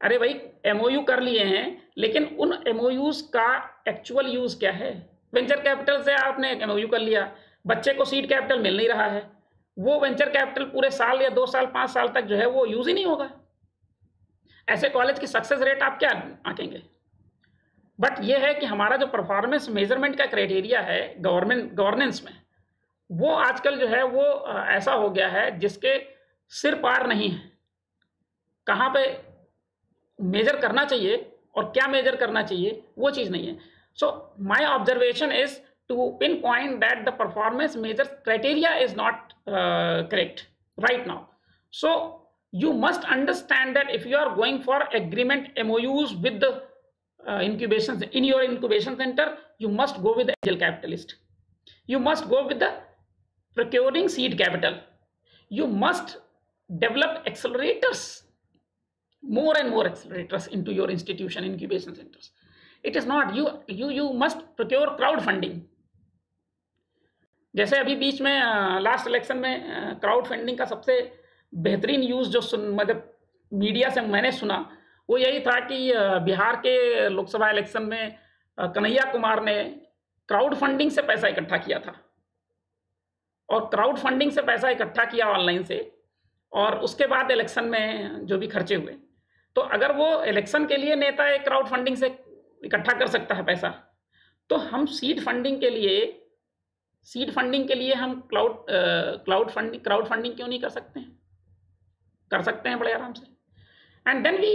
अरे भाई एमओयू कर लिए हैं, लेकिन उन एमओयूज का एक्चुअल यूज क्या है? वेंचर कैपिटल से आपने एमओयू कर लिया, बच्चे को सीड कैपिटल मिल नहीं रहा है, वो वेंचर कैपिटल पूरे साल या 2 साल 5 साल तक जो है वो यूज ही नहीं होगा। ऐसे कॉलेज की सक्सेस रेट आप क्या आंकेंगे? बट ये है कि हमारा जो परफॉर्मेंस मेजरमेंट का क्राइटेरिया है गवर्नेंस में, वो आजकल जो है वो ऐसा हो गया है जिसके सिर पार नहीं है। कहाँ पे मेजर करना चाहिए और क्या मेजर करना चाहिए वो चीज़ नहीं है। So my observation is to pin point that the performance measure criteria is not correct right now. So you must understand that if you are going for agreement MOUs with the incubations in your incubation center, you must go with the angel capitalist. You must go with the procuring seed capital. You must develop accelerators, more and more accelerators into your institution incubation centers. It is not you must procure crowdfunding. जैसे अभी बीच में last election में crowd funding का सबसे बेहतरीन use जो मतलब media से मैंने सुना वो यही था कि बिहार के लोकसभा इलेक्शन में कन्हैया कुमार ने क्राउड फंडिंग से पैसा इकट्ठा किया था, और क्राउड फंडिंग से पैसा इकट्ठा किया ऑनलाइन से, और उसके बाद इलेक्शन में जो भी खर्चे हुए। तो अगर वो इलेक्शन के लिए नेता एक क्राउड फंडिंग से इकट्ठा कर सकता है पैसा, तो हम सीड फंडिंग के लिए हम क्राउड फंडिंग क्यों नहीं कर सकते हैं? कर सकते हैं बड़े आराम से। And then we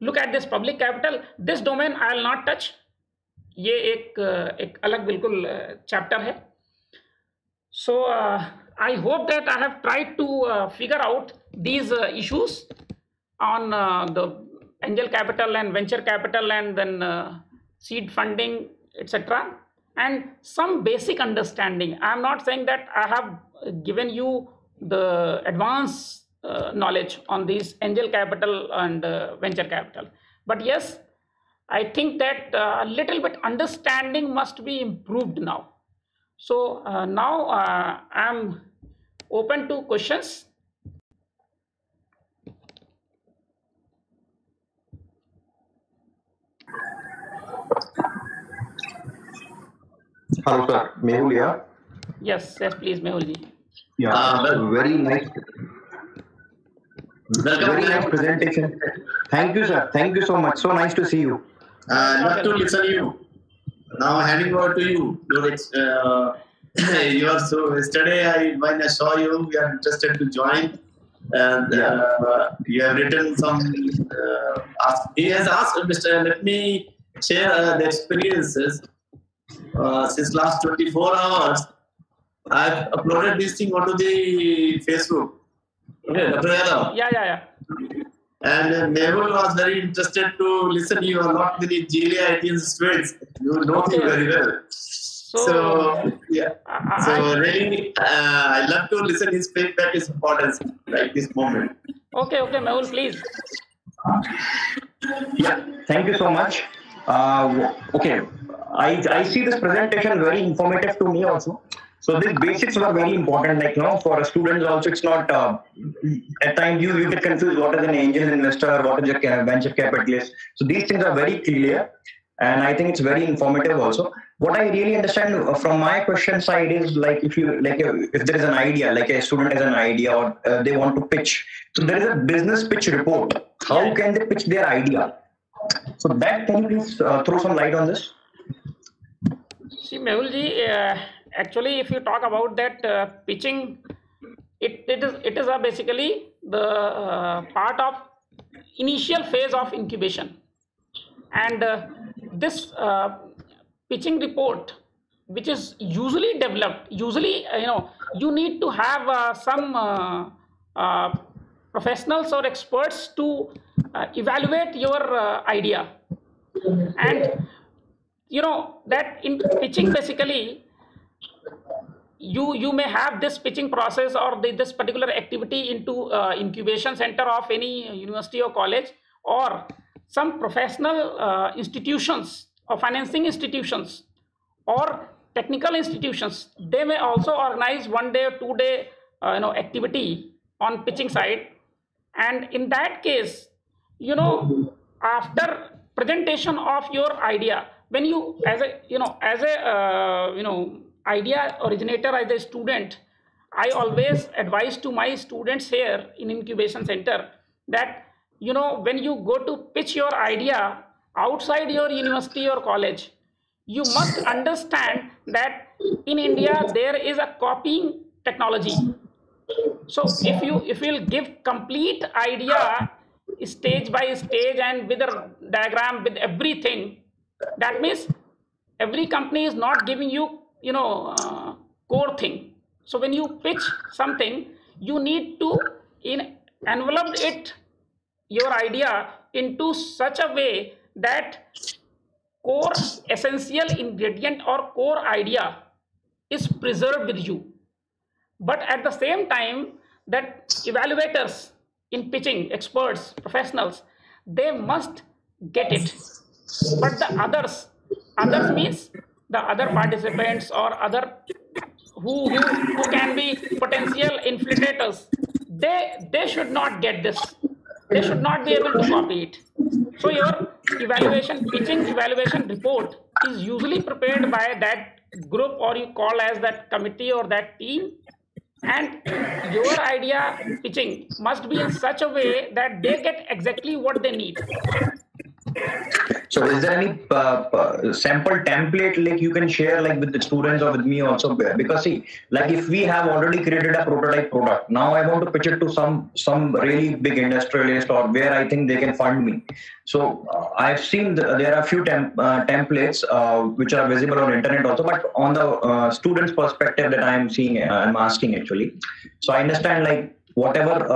look at this public capital, this domain I will not touch, ये एक अलग बिल्कुल चैप्टर है। So I hope that I have tried to figure out these issues on the angel capital and venture capital and then seed funding etc. and some basic understanding. I am not saying that I have given you the advanced knowledge on these angel capital and venture capital, but yes, I think that a little bit understanding must be improved now. So now I am open to questions. Hello, sir. Mehul here. Yes, please, Mehul ji. Yeah, very nice. Very nice presentation. Thank you, sir. Thank you so much. So nice to see you. Not to listen to you. Now handing over to you. You are so. Yesterday, when I saw you, we are interested to join, and you have written some. He has asked, Mr. Let me share the experiences. Since last 24 hours, I've uploaded this thing onto the Facebook. Okay, Dr. Yadav. Yeah. And Mehul was very interested to listen. You are not the Gilia Indian students. You know him very well. So yeah. So really, I love to listen his feedback is important like this moment. Okay, Mehul, please. Yeah, thank you so much. Okay, I see this presentation very informative to me also. So these basics were very important. Like for students also, it's not at times you get confused. What is an angel investor? What is a venture capitalist? So these things are very clear, and I think it's very informative also. What I really understand from my question side is like if there is an idea, like a student has an idea or they want to pitch. So there is a business pitch report. How can they pitch their idea? So that, can you please throw some light on this? See, Mehul ji, actually, if you talk about that pitching, it is basically the part of initial phase of incubation, and this pitching report, which is usually developed, you need to have some professionals or experts to evaluate your idea, and that in pitching basically you may have this pitching process or this particular activity into incubation center of any university or college or some professional institutions or financing institutions or technical institutions. They may also organize 1 day or 2 day activity on pitching side, and in that case, after presentation of your idea, when you as a idea originator, as a student, I always advise to my students here in incubation center that when you go to pitch your idea, outside your university or college, you must understand that in India there is a copying technology. So if you will give complete idea stage by stage and with a diagram with everything, that means every company is not giving you core thing. So when you pitch something, you need to envelope it, your idea, into such a way that core essential ingredient or core idea is preserved with you. But at the same time, that evaluators in pitching, experts, professionals, they must get it. But the others means the other participants or other who can be potential infiltrators, they should not get this. They should not be able to copy it. So your pitching evaluation report is usually prepared by that group, or you call as that committee or that team, and your idea pitching must be in such a way that they get exactly what they need. So is there any sample template like you can share like with the students or with me also? Because see, like if we have already created a prototype product, now I want to pitch it to some really big industrialist or where I think they can fund me. So I've seen there are a few templates which are visible on internet also, but on the student's perspective that I'm seeing, I'm asking actually. So I understand like whatever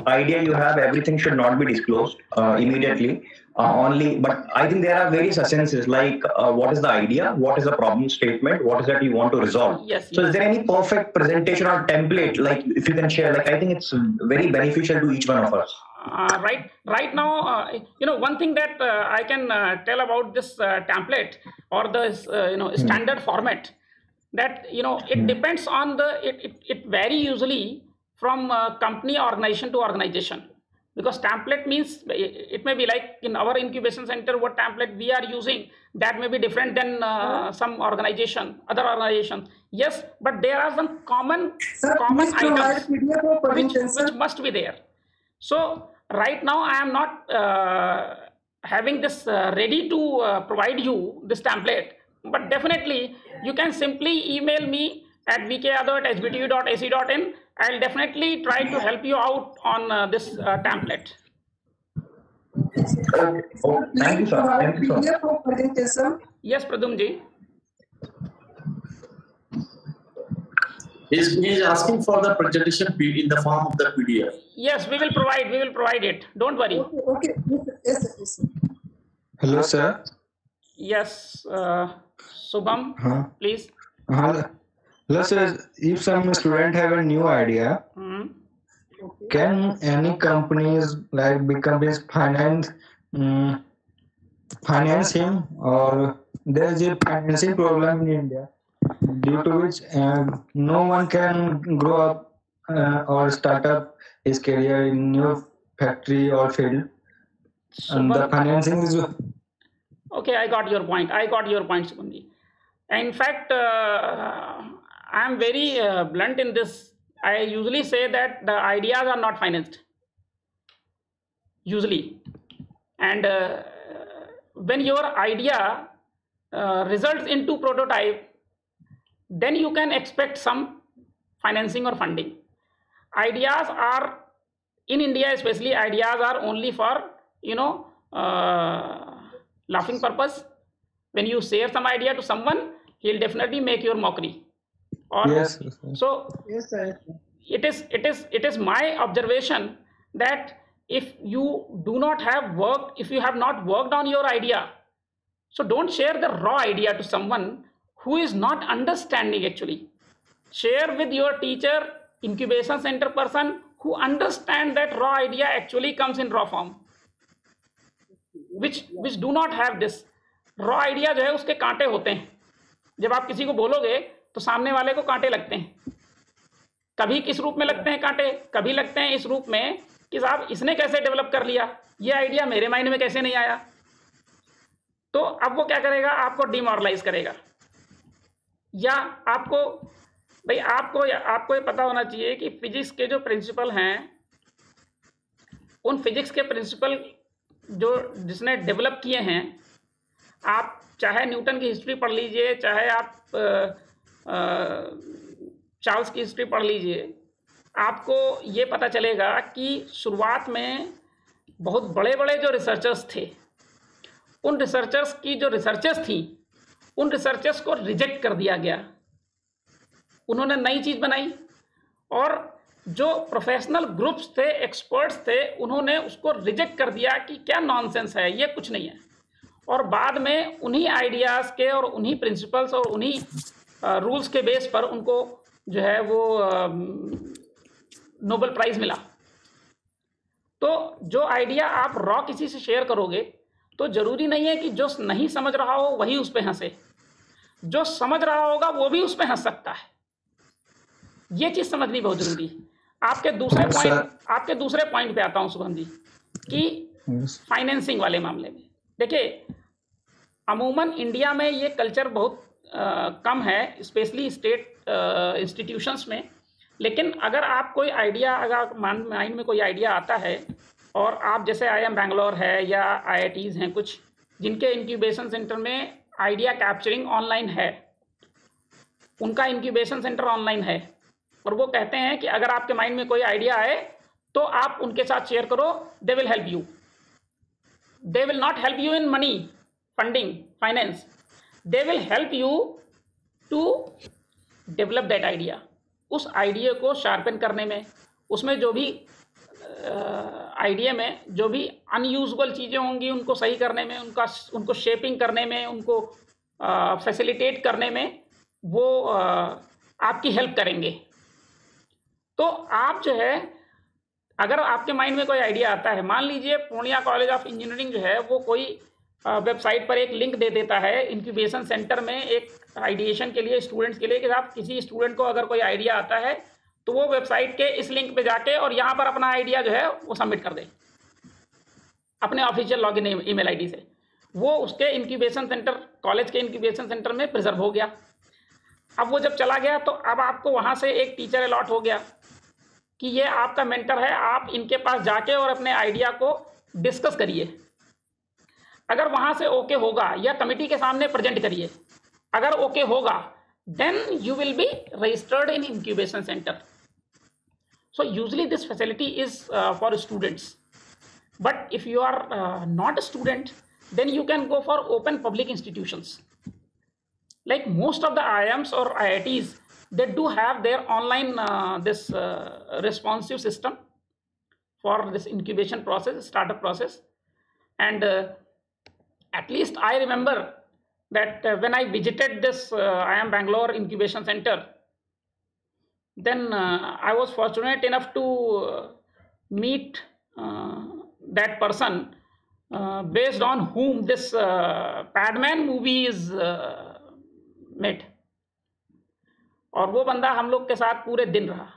idea you have, everything should not be disclosed immediately. But I think there are various essences like what is the idea, what is the problem statement, what is that you want to resolve. Yes, so is there any perfect presentation or template, like if you can share, like I think it's very beneficial to each one of us. Right now, one thing that I can tell about this template or the standard format, that it depends on it vary usually from company, organization to organization. Because template means it may be like in our incubation center, what template we are using, that may be different than some organization, other organization. Yes, but there are some common items which must be there. So right now I am not having this ready to provide you this template, but definitely you can simply email me at vkyadav@hbtu.ac.in. I'll definitely try to help you out on this template. Thank you, sir. Yes, Pradumji. He's asking for the presentation in the form of the PDF. Yes, we will provide it. Don't worry. Okay. Yes, sir. Hello, sir. Yes, Subham, please. Hello, sir. If some student have a new idea, can any companies like big companies finance him, or there is a financing problem in India due to which no one can grow up or start up his career in new factory or field, and the financing is. Okay, I got your point, Subhamji. In fact, I am very blunt in this. I usually say that the ideas are not financed, usually. And when your idea results into prototype, then you can expect some financing or funding. Ideas are, in India especially, ideas are only for, laughing purpose. When you share some idea to someone, he'll definitely make your mockery. Or, yes. So Yes, sir. it is my observation that if you do not have worked, if you have not worked on your idea, so don't share the raw idea to someone who is not understanding actually. Share with your teacher, incubation center person who understand that raw idea actually comes in raw form, which do not have this. raw idea जो है उसके कांटे होते हैं. जब आप किसी को बोलोगे तो सामने वाले को कांटे लगते हैं. कभी किस रूप में लगते हैं कांटे, कभी लगते हैं इस रूप में कि साहब इसने कैसे डेवलप कर लिया, ये आइडिया मेरे माइंड में कैसे नहीं आया. तो अब वो क्या करेगा, आपको डिमोरलाइज करेगा. या आपको भाई आपको ये पता होना चाहिए कि फिजिक्स के जो प्रिंसिपल हैं, उन फिजिक्स के प्रिंसिपल जो जिसने डेवलप किए हैं आप चाहे न्यूटन की हिस्ट्री पढ़ लीजिए, चाहे आप चार्ल्स की हिस्ट्री पढ़ लीजिए, आपको ये पता चलेगा कि शुरुआत में बहुत बड़े बड़े जो रिसर्चर्स थे, उन रिसर्चर्स की जो रिसर्चेस थी, उन रिसर्चेस को रिजेक्ट कर दिया गया। उन्होंने नई चीज़ बनाई और जो प्रोफेशनल ग्रुप्स थे, एक्सपर्ट्स थे, उन्होंने उसको रिजेक्ट कर दिया कि क्या नॉनसेंस है, ये कुछ नहीं है। और बाद में उन्हीं आइडियाज़ के और उन्हीं प्रिंसिपल्स और उन्हीं रूल्स के बेस पर उनको जो है वो नोबेल प्राइज़ मिला। तो जो आइडिया आप रॉ किसी से शेयर करोगे तो ज़रूरी नहीं है कि जो नहीं समझ रहा हो वही उस पर हंसे, जो समझ रहा होगा वो भी उस पर हंस सकता है। ये चीज़ समझनी बहुत ज़रूरी है। आपके दूसरे पॉइंट पे आता हूँ शुभम जी, कि फाइनेंसिंग वाले मामले में देखिए, अमूमन इंडिया में ये कल्चर बहुत कम है, स्पेशली स्टेट इंस्टीट्यूशंस में। लेकिन अगर आप कोई आइडिया, अगर माइंड में कोई आइडिया आता है और आप जैसे IIM बैंगलोर है या IITs हैं कुछ, जिनके इंक्यूबेशन सेंटर में आइडिया कैप्चरिंग ऑनलाइन है, उनका इंक्यूबेशन सेंटर ऑनलाइन है, और वो कहते हैं कि अगर आपके माइंड में कोई आइडिया आए तो आप उनके साथ शेयर करो, they will help you. They will not help you in money, funding, finance, they will help you to develop that idea. उस आइडिया को शार्पन करने में, उसमें जो भी आइडिया में जो भी अनयूजुअल चीज़ें होंगी उनको सही करने में, उनको शेपिंग करने में, उनको फैसिलिटेट करने में वो आपकी हेल्प करेंगे। तो आप जो है, अगर आपके माइंड में कोई आइडिया आता है, मान लीजिए पूर्णिया कॉलेज ऑफ इंजीनियरिंग जो है वो कोई वेबसाइट पर एक लिंक दे देता है इंक्यूबेशन सेंटर में एक आइडिएशन के लिए, स्टूडेंट्स के लिए, कि आप किसी स्टूडेंट को अगर कोई आइडिया आता है तो वो वेबसाइट के इस लिंक पे जाके और यहाँ पर अपना आइडिया जो है वो सबमिट कर दे अपने ऑफिशियल लॉगिन ईमेल आईडी से। वो उसके इंक्यूबेशन सेंटर, कॉलेज के इंक्यूबेशन सेंटर में प्रिजर्व हो गया। अब वो जब चला गया तो अब आपको वहाँ से एक टीचर अलॉट हो गया कि ये आपका मेंटर है, आप इनके पास जाके और अपने आइडिया को डिस्कस करिए। अगर वहाँ से ओके होगा या कमिटी के सामने प्रेजेंट करिए, अगर ओके होगा then you will be registered in incubation center. So usually this facility is for students, but if you are not a student, then you can go for open public institutions. Like most of the IIMs or IITs, they do have their online this responsive system for this incubation process, startup process. And at least I remember that when I visited this IIM Bangalore incubation center, then I was fortunate enough to meet that person based on whom this Padman movie is made. और वो बंदा हम लोग के साथ पूरे दिन रहा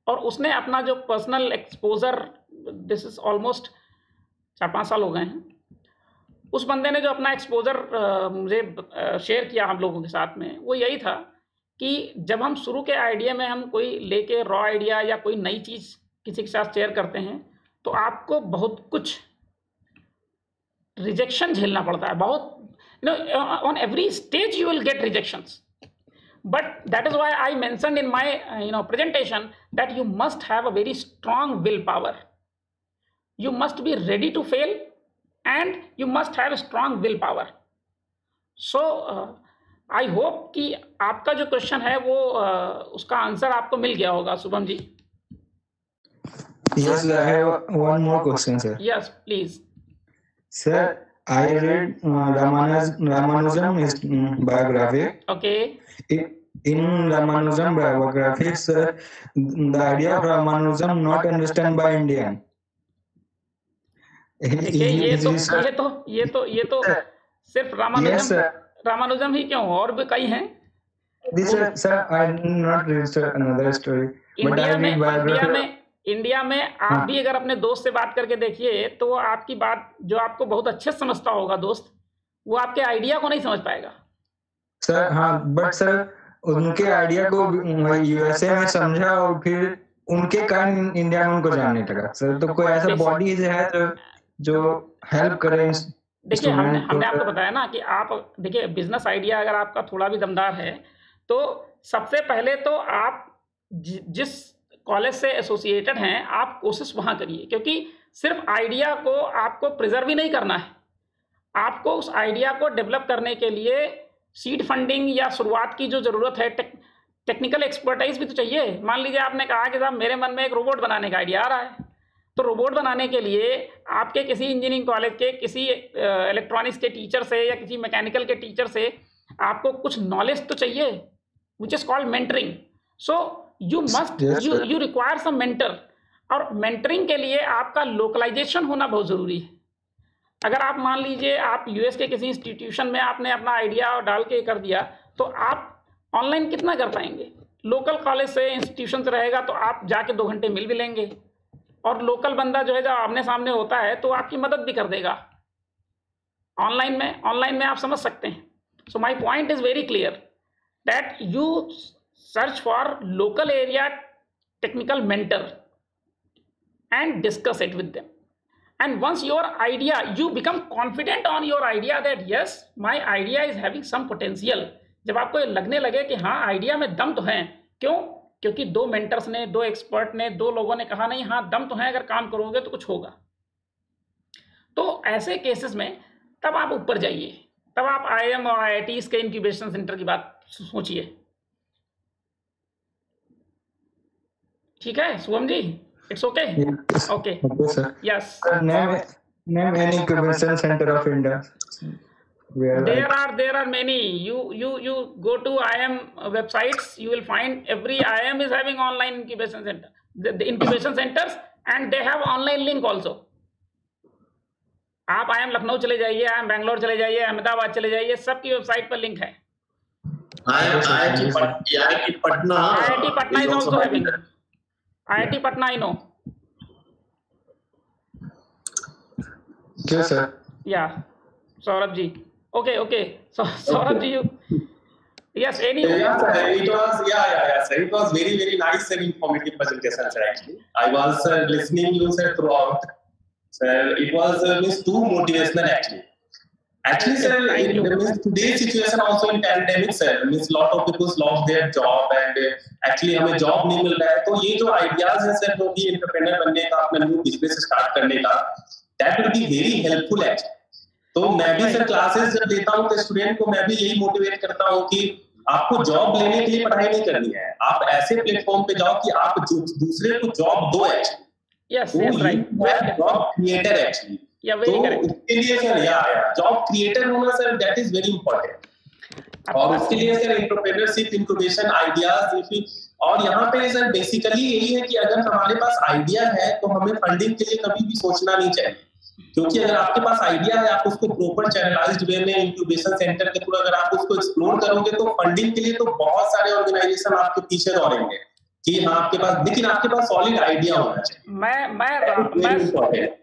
और उसने अपना जो personal exposure, this is almost 4-5 साल हो गए हैं, उस बंदे ने जो अपना एक्सपोजर मुझे शेयर किया हम लोगों के साथ में, वो यही था कि जब हम शुरू के आइडिया में हम कोई लेके रॉ आइडिया या कोई नई चीज़ किसी के साथ शेयर करते हैं तो आपको बहुत कुछ रिजेक्शन झेलना पड़ता है। बहुत on every stage you will get rejections, but that is why I mentioned in my presentation that you must have a very strong will power, you must be ready to fail and you must have a strong willpower. So I hope कि आपका जो question है वो उसका answer आपको मिल गया होगा Shubham ji. Yes, I have one more question, sir. Yes, please. Sir, I read Ramanujan biography. Okay. In Ramanujan biography, sir, the idea of Ramanujan not understand by Indian. देखिए ये तो सिर्फ रामानुजम ही क्यों, और भी कई हैं। इंडिया में आप भी अगर अपने दोस्त से बात करके देखिए तो वो आपकी बात, जो आपको बहुत अच्छे से समझता होगा दोस्त, वो आपके आइडिया को नहीं समझ पाएगा। सर हाँ, बट सर उनके आइडिया को यूएसए में समझा और फिर उनके कारण इंडिया में उनको जानने लगा। सर तो कोई ऐसा बॉडी है जो हेल्प करे देखिए हमने आपको बताया ना कि आप देखिए बिजनेस आइडिया अगर आपका थोड़ा भी दमदार है तो सबसे पहले तो आप जिस कॉलेज से एसोसिएटेड हैं आप कोशिश वहाँ करिए, क्योंकि सिर्फ आइडिया को आपको प्रिजर्व ही नहीं करना है, आपको उस आइडिया को डेवलप करने के लिए सीड फंडिंग या शुरुआत की जो ज़रूरत है, टेक्निकल एक्सपर्टाइज भी तो चाहिए। मान लीजिए आपने कहा कि साहब मेरे मन में एक रोबोट बनाने का आइडिया आ रहा है, तो रोबोट बनाने के लिए आपके किसी इंजीनियरिंग कॉलेज के किसी इलेक्ट्रॉनिक्स के टीचर से या किसी मैकेनिकल के टीचर से आपको कुछ नॉलेज तो चाहिए, which is called mentoring. So you must you require some mentor, और मेंटरिंग के लिए आपका लोकलाइजेशन होना बहुत ज़रूरी है। अगर आप मान लीजिए आप यूएस के किसी इंस्टीट्यूशन में आपने अपना आइडिया डाल के कर दिया, तो आप ऑनलाइन कितना कर पाएंगे? लोकल कॉलेज से इंस्टीट्यूशन से रहेगा तो आप जाके 2 घंटे मिल भी लेंगे, और लोकल बंदा जो है जब आमने सामने होता है तो आपकी मदद भी कर देगा। ऑनलाइन में आप समझ सकते हैं। सो my point is very clear that you search for local area technical mentor and discuss it with them, and once your idea, you become confident on your idea that yes my idea is having some potential, जब आपको ये लगने लगे कि हाँ idea में दम तो है। क्यों? क्योंकि 2 मेंटर्स ने, 2 एक्सपर्ट ने, 2 लोगों ने कहा नहीं हाँ दम तो है, अगर काम करोगे तो कुछ होगा। तो ऐसे केसेस में तब आप ऊपर जाइए, तब आप IIM और IITs के इंक्यूबेशन सेंटर की बात सोचिए। ठीक है Shubham ji? It's okay. Yes. Okay. Okay, sir. Yes. Name any incubation center of India. There are many. You go to IIM websites. You will find every IIM is having online incubation center. The incubation centers, and they have online link also. आप IIM Lucknow चले जाइए, IIM Bangalore चले जाइए, अहमदाबाद चले जाइए, सबकी website पर link है। IIT Patna. IIT Patna is also having. IIT Patna, I know. Yes, sir. Yeah, Saurabh ji. Okay. So Saurabh ji, you. Yes, any. Yeah, sir. It was sir. It was very nice and informative presentation, sir. Actually, I was listening you, sir, throughout. Sir, it was too motivational actually. Actually, sir, in today's situation also in pandemic, sir, means lot of people lost their job and actually हमें job नहीं मिल रहा है, तो ये जो ideas है sir, जो भी entrepreneur बनने का, अपना new business start करने का, that will be very helpful actually. तो मैं भी sir classes जब देता हूँ तो student को मैं भी यही motivate करता हूँ कि आपको job लेने के लिए पढ़ाई नहीं करनी है, आप ऐसे platform पे जाओ कि आप दूसरे को job दो actually. Yes, right. Job creator actually. Yeah, very correct. तो उसके लिए सर जॉब क्रिएटर होना sir that is very important, और उसके लिए सर एंटरप्रेन्योरशिप इंक्यूबेशन आइडियाज, और यहाँ पे सर बेसिकली यही है कि अगर हमारे पास आइडिया है तो हमें फंडिंग के लिए कभी भी सोचना नहीं चाहिए, क्योंकि अगर आपके पास आइडिया है आप उसको प्रॉपर चैनलाइज्ड वे में इंक्यूबेशन सेंटर के थ्रू अगर आप उसको एक्सप्लोर करोगे तो फंडिंग के लिए तो बहुत सारे ऑर्गेनाइजेशन आपके पीछे दौड़ेंगे कि हाँ आपके पास, लेकिन आपके पास सॉलिड आइडिया होना चाहिए। मैं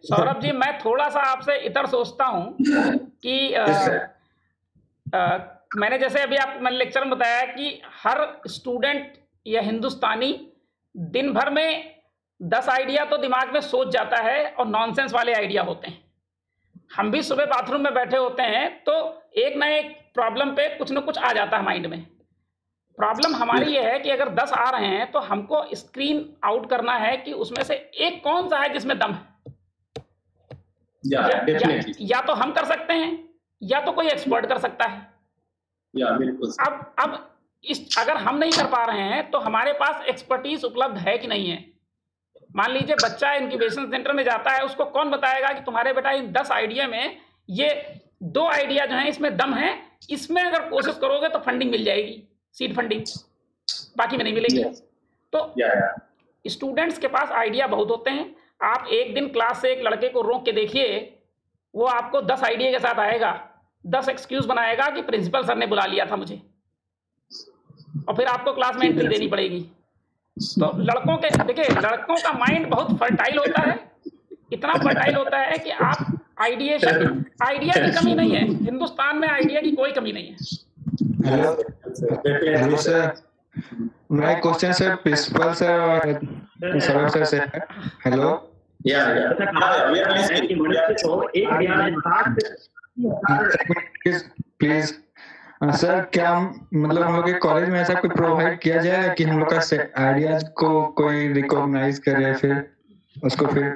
सौरभ जी, मैं थोड़ा सा आपसे इधर सोचता हूँ कि मैंने जैसे अभी मैंने लेक्चर में बताया कि हर स्टूडेंट या हिंदुस्तानी दिन भर में 10 आइडिया तो दिमाग में सोच जाता है, और नॉनसेंस वाले आइडिया होते हैं। हम भी सुबह बाथरूम में बैठे होते हैं तो एक ना एक प्रॉब्लम पे कुछ ना कुछ आ जाता है माइंड में। प्रॉब्लम हमारी ये है कि अगर 10 आ रहे हैं तो हमको स्क्रीन आउट करना है कि उसमें से एक कौन सा है जिसमें दम है। या तो हम कर सकते हैं या तो कोई एक्सपर्ट कर सकता है। अब अगर हम नहीं कर पा रहे हैं तो हमारे पास एक्सपर्टीज उपलब्ध है कि नहीं है। मान लीजिए बच्चा इंक्यूबेशन सेंटर में जाता है, उसको कौन बताएगा कि तुम्हारे बेटा इन 10 आइडिया में ये 2 आइडिया जो हैं इसमें दम है, इसमें अगर कोशिश करोगे तो फंडिंग मिल जाएगी, सीड फंडिंग, बाकी में नहीं मिलेगी। तो स्टूडेंट्स के पास आइडिया बहुत होते हैं। आप एक दिन क्लास से एक लड़के को रोक के देखिए, वो आपको 10 आइडिया के साथ आएगा, 10 एक्सक्यूज बनाएगा कि प्रिंसिपल सर ने बुला लिया था मुझे, और फिर आपको क्लास में एंट्री देनी पड़ेगी। तो लड़कों के देखिए, लड़कों का माइंड बहुत फर्टाइल होता है, इतना फर्टाइल होता है कि आप आइडिया की कमी नहीं है हिंदुस्तान में, आइडिया की कोई कमी नहीं है। Hello sir, my question sir, principal sir और सौरभ सर से। Hello, Yeah, yeah. we are listening. Please sir, क्या मतलब हम लोग के कॉलेज में ऐसा कोई प्रोवाइड किया जाएगा कि हम लोग का आइडियाज को कोई रिकॉग्नाइज करे, फिर उसको फिर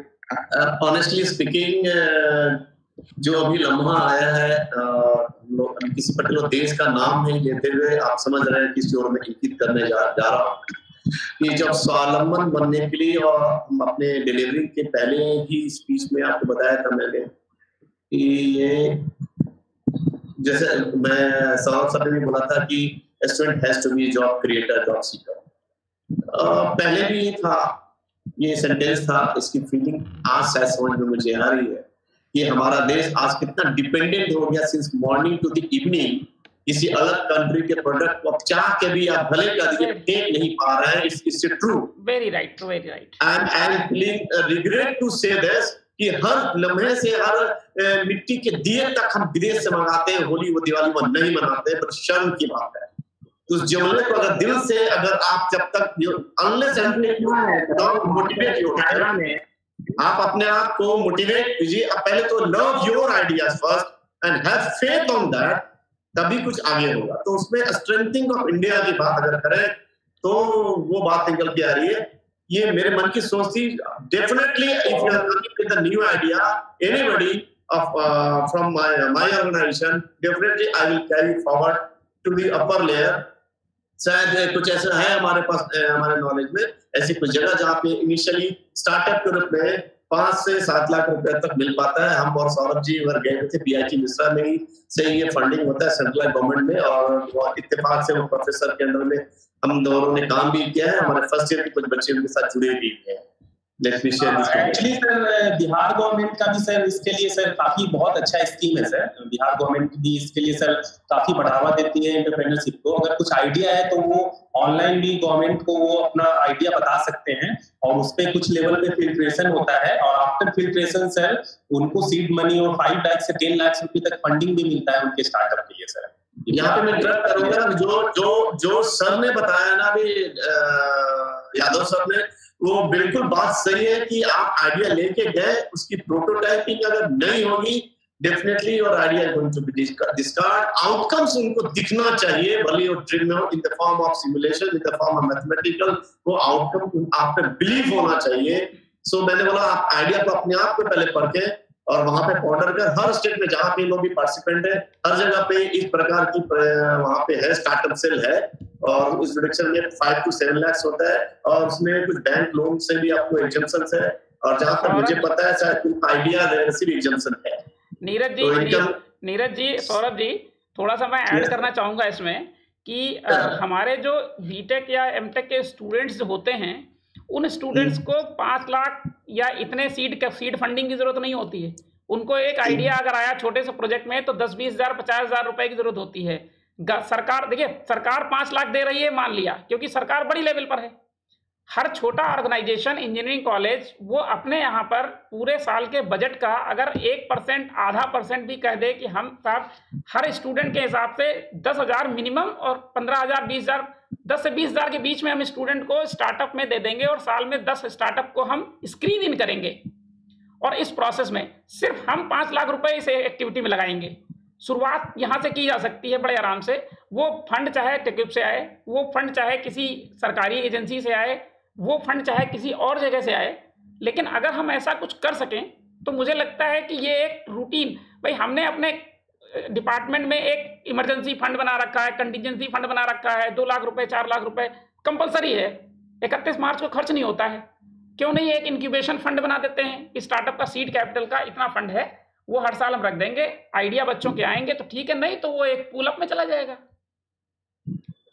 ऑनेस्टली स्पीकिंग जो अभी लम्हा आया है, किसी पर्टिकुलर देश का नाम नहीं लेते हुए आप समझ रहे हैं किस ओर में इंगित करने जा रहा हूँ कि जब स्वावलंबन बनने के लिए, और हम अपने डिलीवरी के पहले ही स्पीच में आपको बताया था मैंने कि ये, जैसे मैं सौरभ सर ने भी बोला था कि student has to be job creator, job seeker, पहले भी ये था, ये सेंटेंस था, इसकी फीलिंग आज शायद समझ में मुझे आ रही है कि हमारा देश आज कितना डिपेंडेंट हो गया since morning to the evening किसी अलग कंट्री के प्रोडक्ट को चाह के भी आप भले कर दिए टेक नहीं पा रहे हैं। It's true, very right, very right. I am regret to say this कि हर लम्हे से हर मिट्टी के दिए तक हम विदेश से मंगाते हैं, होली वो दिवाली वो नहीं मनाते, पर शर्म की बात है। उस जुमले को अगर दिल से, अगर आप जब तक अनलेस मोटिवेट होते हैं, आप अपने आप को मोटिवेट कीजिए। अब पहले तो love your ideas first and have faith on that, तभी कुछ आगे होगा। तो उसमें स्ट्रेंथनिंग ऑफ इंडिया की बात अगर करें तो वो बात निकल के आ रही है। ये मेरे मन की सोच थी। Definitely if you are coming with a new idea, anybody from my organisation, definitely I will carry forward to the upper layer. शायद कुछ ऐसा है हमारे पास, हमारे नॉलेज में ऐसी कुछ जगह जहाँ पे इनिशियली स्टार्टअप के रूप में 5 से 7 लाख रुपए तक मिल पाता है। हम और सौरभ जी अगर गए थे PIT मिश्रा में ही से ये फंडिंग होता है सेंट्रल गवर्नमेंट में, और इत्तेफाक से वो प्रोफेसर के अंडर में हम दोनों ने काम भी किया है। हमारे फर्स्ट ईयर के कुछ बच्चे उनके साथ जुड़े भी हैं। एक्चुअली सर बिहार गवर्नमेंट का भी सर इसके लिए सर काफी बहुत अच्छा स्कीम है सर। बिहार गवर्नमेंट भी इसके लिए सर काफी बढ़ावा देती है एंटरप्रेन्योरशिप को। अगर कुछ आइडिया है तो वो ऑनलाइन भी गवर्नमेंट को वो अपना आइडिया बता सकते हैं, और उस पे कुछ लेवल पे फिल्ट्रेशन होता है, और आफ्टर फिल्ट्रेशन सर उनको सीड मनी और 5 लाख से 10 लाख रुपए तक फंडिंग भी मिलता है उनके स्टार्टअप के लिए सर। यहाँ पे मैं इंटरप्ट करूंगा, जो सर ने बताया ना अभी, यादव सर ने, वो बिल्कुल बात सही है कि आप आइडिया लेके गए, उसकी प्रोटोटाइपिंग अगर नहीं होगी, definitely your idea going to be discard. Outcomes उनको दिखना चाहिए, भले वो ड्रीम में हो, in the form of simulation, in the form of mathematical, वो आउटकम आप पे बिलीव होना चाहिए। सो मैंने बोला आप आइडिया को अपने आप को पहले पढ़ें, और वहां पे पॉन्डर कर, हर स्टेट में जहाँ पे लोग भी पार्टिसिपेंट है, हर जगह पे इस प्रकार की वहां पे है स्टार्टअप सेल है, और उस डिडक्शन में 5 to 7 लाख होता है, और उसमें कुछ बैंक लोन से भी आपको एग्जम्पशन है, और जहाँ तक मुझे पता है शायद आइडिया भी एग्जम्पशन है। नीरज जी, सौरभ जी, थोड़ा सा मैं ऐड करना चाहूंगा इसमें कि हमारे जो बीटेक या एमटेक के स्टूडेंट्स होते हैं, उन स्टूडेंट्स को 5 लाख या इतने सीड फंडिंग की जरूरत नहीं होती है। उनको एक आइडिया अगर आया छोटे से प्रोजेक्ट में, तो 10-20 हजार 50 हजार रुपए की जरूरत होती है। सरकार, देखिए सरकार 5 लाख दे रही है मान लिया, क्योंकि सरकार बड़ी लेवल पर है। हर छोटा ऑर्गेनाइजेशन, इंजीनियरिंग कॉलेज, वो अपने यहाँ पर पूरे साल के बजट का अगर 1%, आधा % भी कह दे कि हम साहब हर स्टूडेंट के हिसाब से 10,000 मिनिमम और 15,000, 20,000, 10 से 20,000 के बीच में हम स्टूडेंट को स्टार्टअप में दे देंगे, और साल में 10 स्टार्टअप को हम स्क्रीन इन करेंगे, और इस प्रोसेस में सिर्फ हम 5 लाख रुपए इस एक्टिविटी में लगाएंगे। शुरुआत यहाँ से की जा सकती है बड़े आराम से। वो फंड चाहे टेक्यूब से आए, वो फंड चाहे किसी सरकारी एजेंसी से आए, वो फंड चाहे किसी और जगह से आए, लेकिन अगर हम ऐसा कुछ कर सकें तो मुझे लगता है कि ये एक रूटीन, भाई हमने अपने डिपार्टमेंट में एक इमरजेंसी फंड बना रखा है, कंटीजेंसी फंड बना रखा है, 2 लाख रुपए 4 लाख रुपए कंपलसरी है, 31 मार्च को खर्च नहीं होता है। क्यों नहीं एक इंक्यूबेशन फंड बना देते हैं, स्टार्टअप का सीड कैपिटल का इतना फंड है, वो हर साल हम रख देंगे, आइडिया बच्चों के आएंगे तो ठीक है, नहीं तो वो एक पूल अप में चला जाएगा।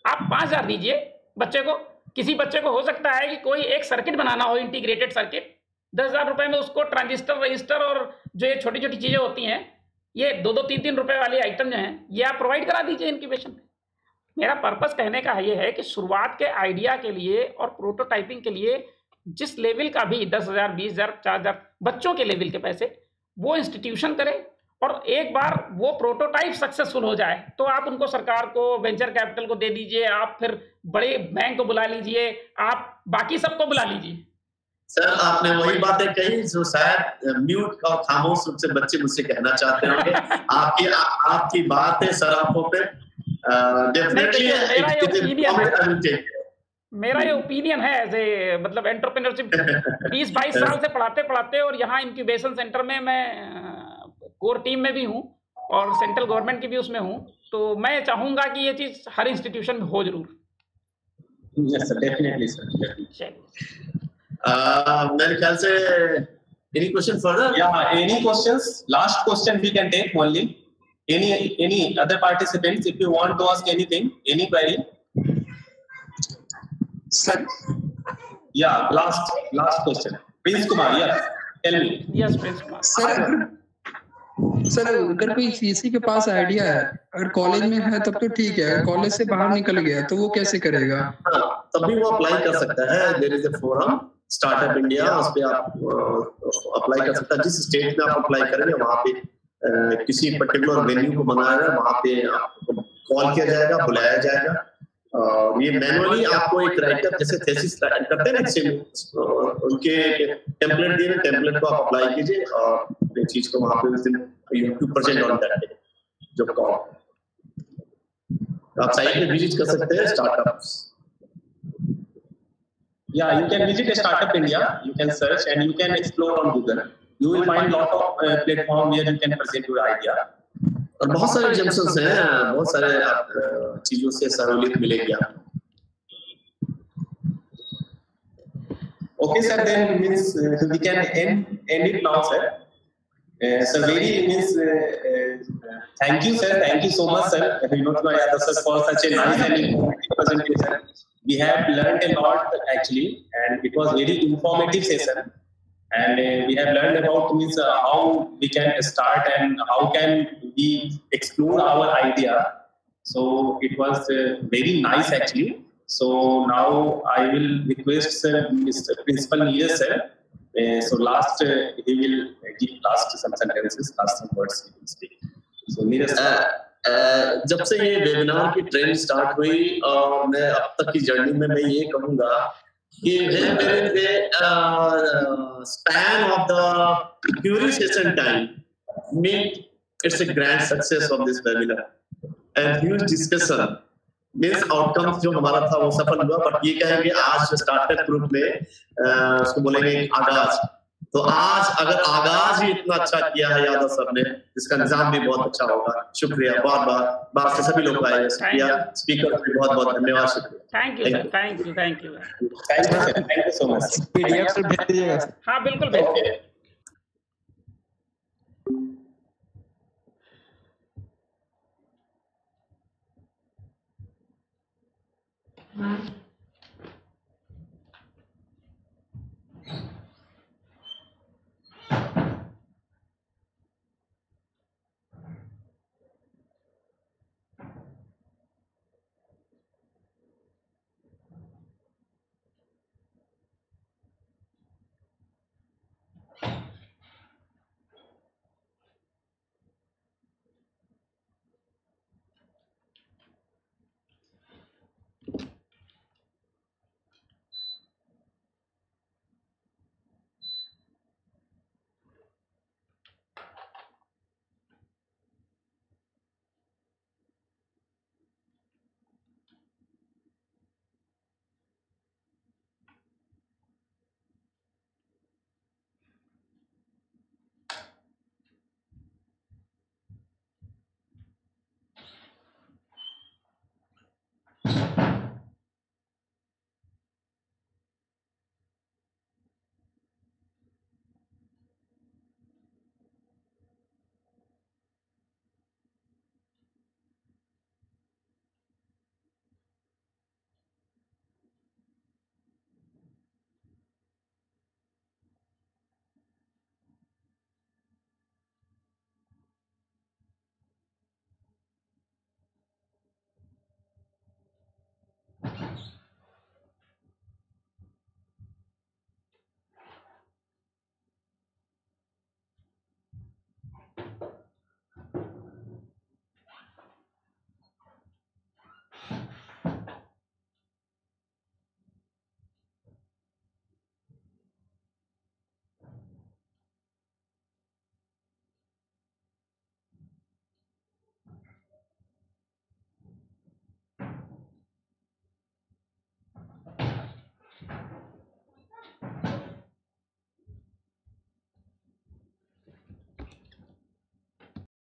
आप 5,000 दीजिए बच्चे को, किसी बच्चे को हो सकता है कि कोई एक सर्किट बनाना हो, इंटीग्रेटेड सर्किट, 10,000 रुपए में उसको ट्रांजिस्टर, रजिस्टर और जो ये छोटी छोटी चीजें होती हैं, ये 2-2, 3-3 रुपए वाले आइटम जो हैं, ये आप प्रोवाइड करा दीजिए इंक्यूबेशन में। मेरा पर्पस कहने का ये है कि शुरुआत के आइडिया के लिए और प्रोटोटाइपिंग के लिए जिस लेवल का भी 10,000, 20,000, 4,000 बच्चों के लेवल के पैसे वो इंस्टीट्यूशन करे, और एक बार वो प्रोटोटाइप सक्सेसफुल हो जाए तो आप उनको, सरकार को, वेंचर कैपिटल को दे दीजिए, आप फिर बड़े बैंक को बुला लीजिए, आप बाकी सबको बुला लीजिए। सर आपने वही बातें कही जो शायद म्यूट और खामोश रूप से बच्चे मुझसे कहना चाहते होंगे। आपकी बात है सर आंखों पे। मेरा ये ओपिनियन है एज ए मतलब एंटरप्रेन्योरशिप 20-22 साल से पढ़ाते पढ़ाते, और यहाँ इंक्यूबेशन सेंटर में मैं कोर टीम में भी हूँ और सेंट्रल गवर्नमेंट की भी उसमें हूँ, तो मैं चाहूंगा कि ये चीज हर इंस्टीट्यूशन में हो जरूर। Yes, sir, definitely, sir. मेरे ख्याल से any question further? Yeah, any questions? Last question we can take only. Any other participants, if you want to ask anything, any query? Sir. Yeah, last question. Prince Kumar, yes, tell me. Yes, Prince Kumar. Sir अगर कोई CC के पास idea है, अगर college में है तब तो ठीक है, कॉलेज से बाहर निकल गया तो वो कैसे करेगा? तभी वो अप्लाई कर सकता है। There is a forum startup India, उस पे आप अप्लाई कर सकता है। जिस स्टेट में आप अप्लाई करेंगे वहाँ पे किसी पर्टिकुलर वेन्यू को बनाया जाएगा, वहाँ पे आपको कॉल किया जाएगा, बुलाया जाएगा। ये मैनुअली आपको एक राइटअप जैसे थीसिस करते हैं ना, उनके टेम्पलेट दिए, टेम्पलेट को आप अप्लाई कीजिए और ये चीज को वहाँ पे उस दिन you have to present on that day जो कॉल। आप साइट पे विजिट कर सकते हैं startups. Yeah, you can visit Startup India. You can search and you can explore on Google. You will find lot of platform where you can present your idea. और बहुत सारे junctions हैं, बहुत सारे चीजों से सहूलियत मिलेगी आपको। Okay, sir. Then means we can end it now, sir. Sir, very means thank you, sir. Thank you so much, sir. Vinod Yadav sir, for such a nice and informative presentation. We have learned a lot actually, and it was very informative session. And we have learned about means how we can start and how can we explore our idea. So it was very nice actually. So now I will request Mr. Principal Neeraj sir. So last he will give last some sentences, last some words he will speak. So Neeraj sir. जब से ये webinar की trend start हुई और मैं अब तक की जर्नी में मैं ये कहूँगा कि when there is a span of the query session time, means it's a grand success of this webinar and huge discussion means outcomes जो हमारा था वो सफल हुआ। बट ये कहेंगे आज स्टार्टअप ग्रुप में उसको बोलेंगे आगाज, तो आज अगर आगाज ही इतना अच्छा किया है यादव सर ने, इसका निजाम भी बहुत अच्छा होगा। शुक्रिया, बहुत बात से सभी लोग आए, शुक्रिया स्पीकर को बहुत बहुत धन्यवाद, शुक्रिया। Thank you sir, thank you thank you so much. PDF से भेज दीजिएगा। हाँ बिल्कुल भेज।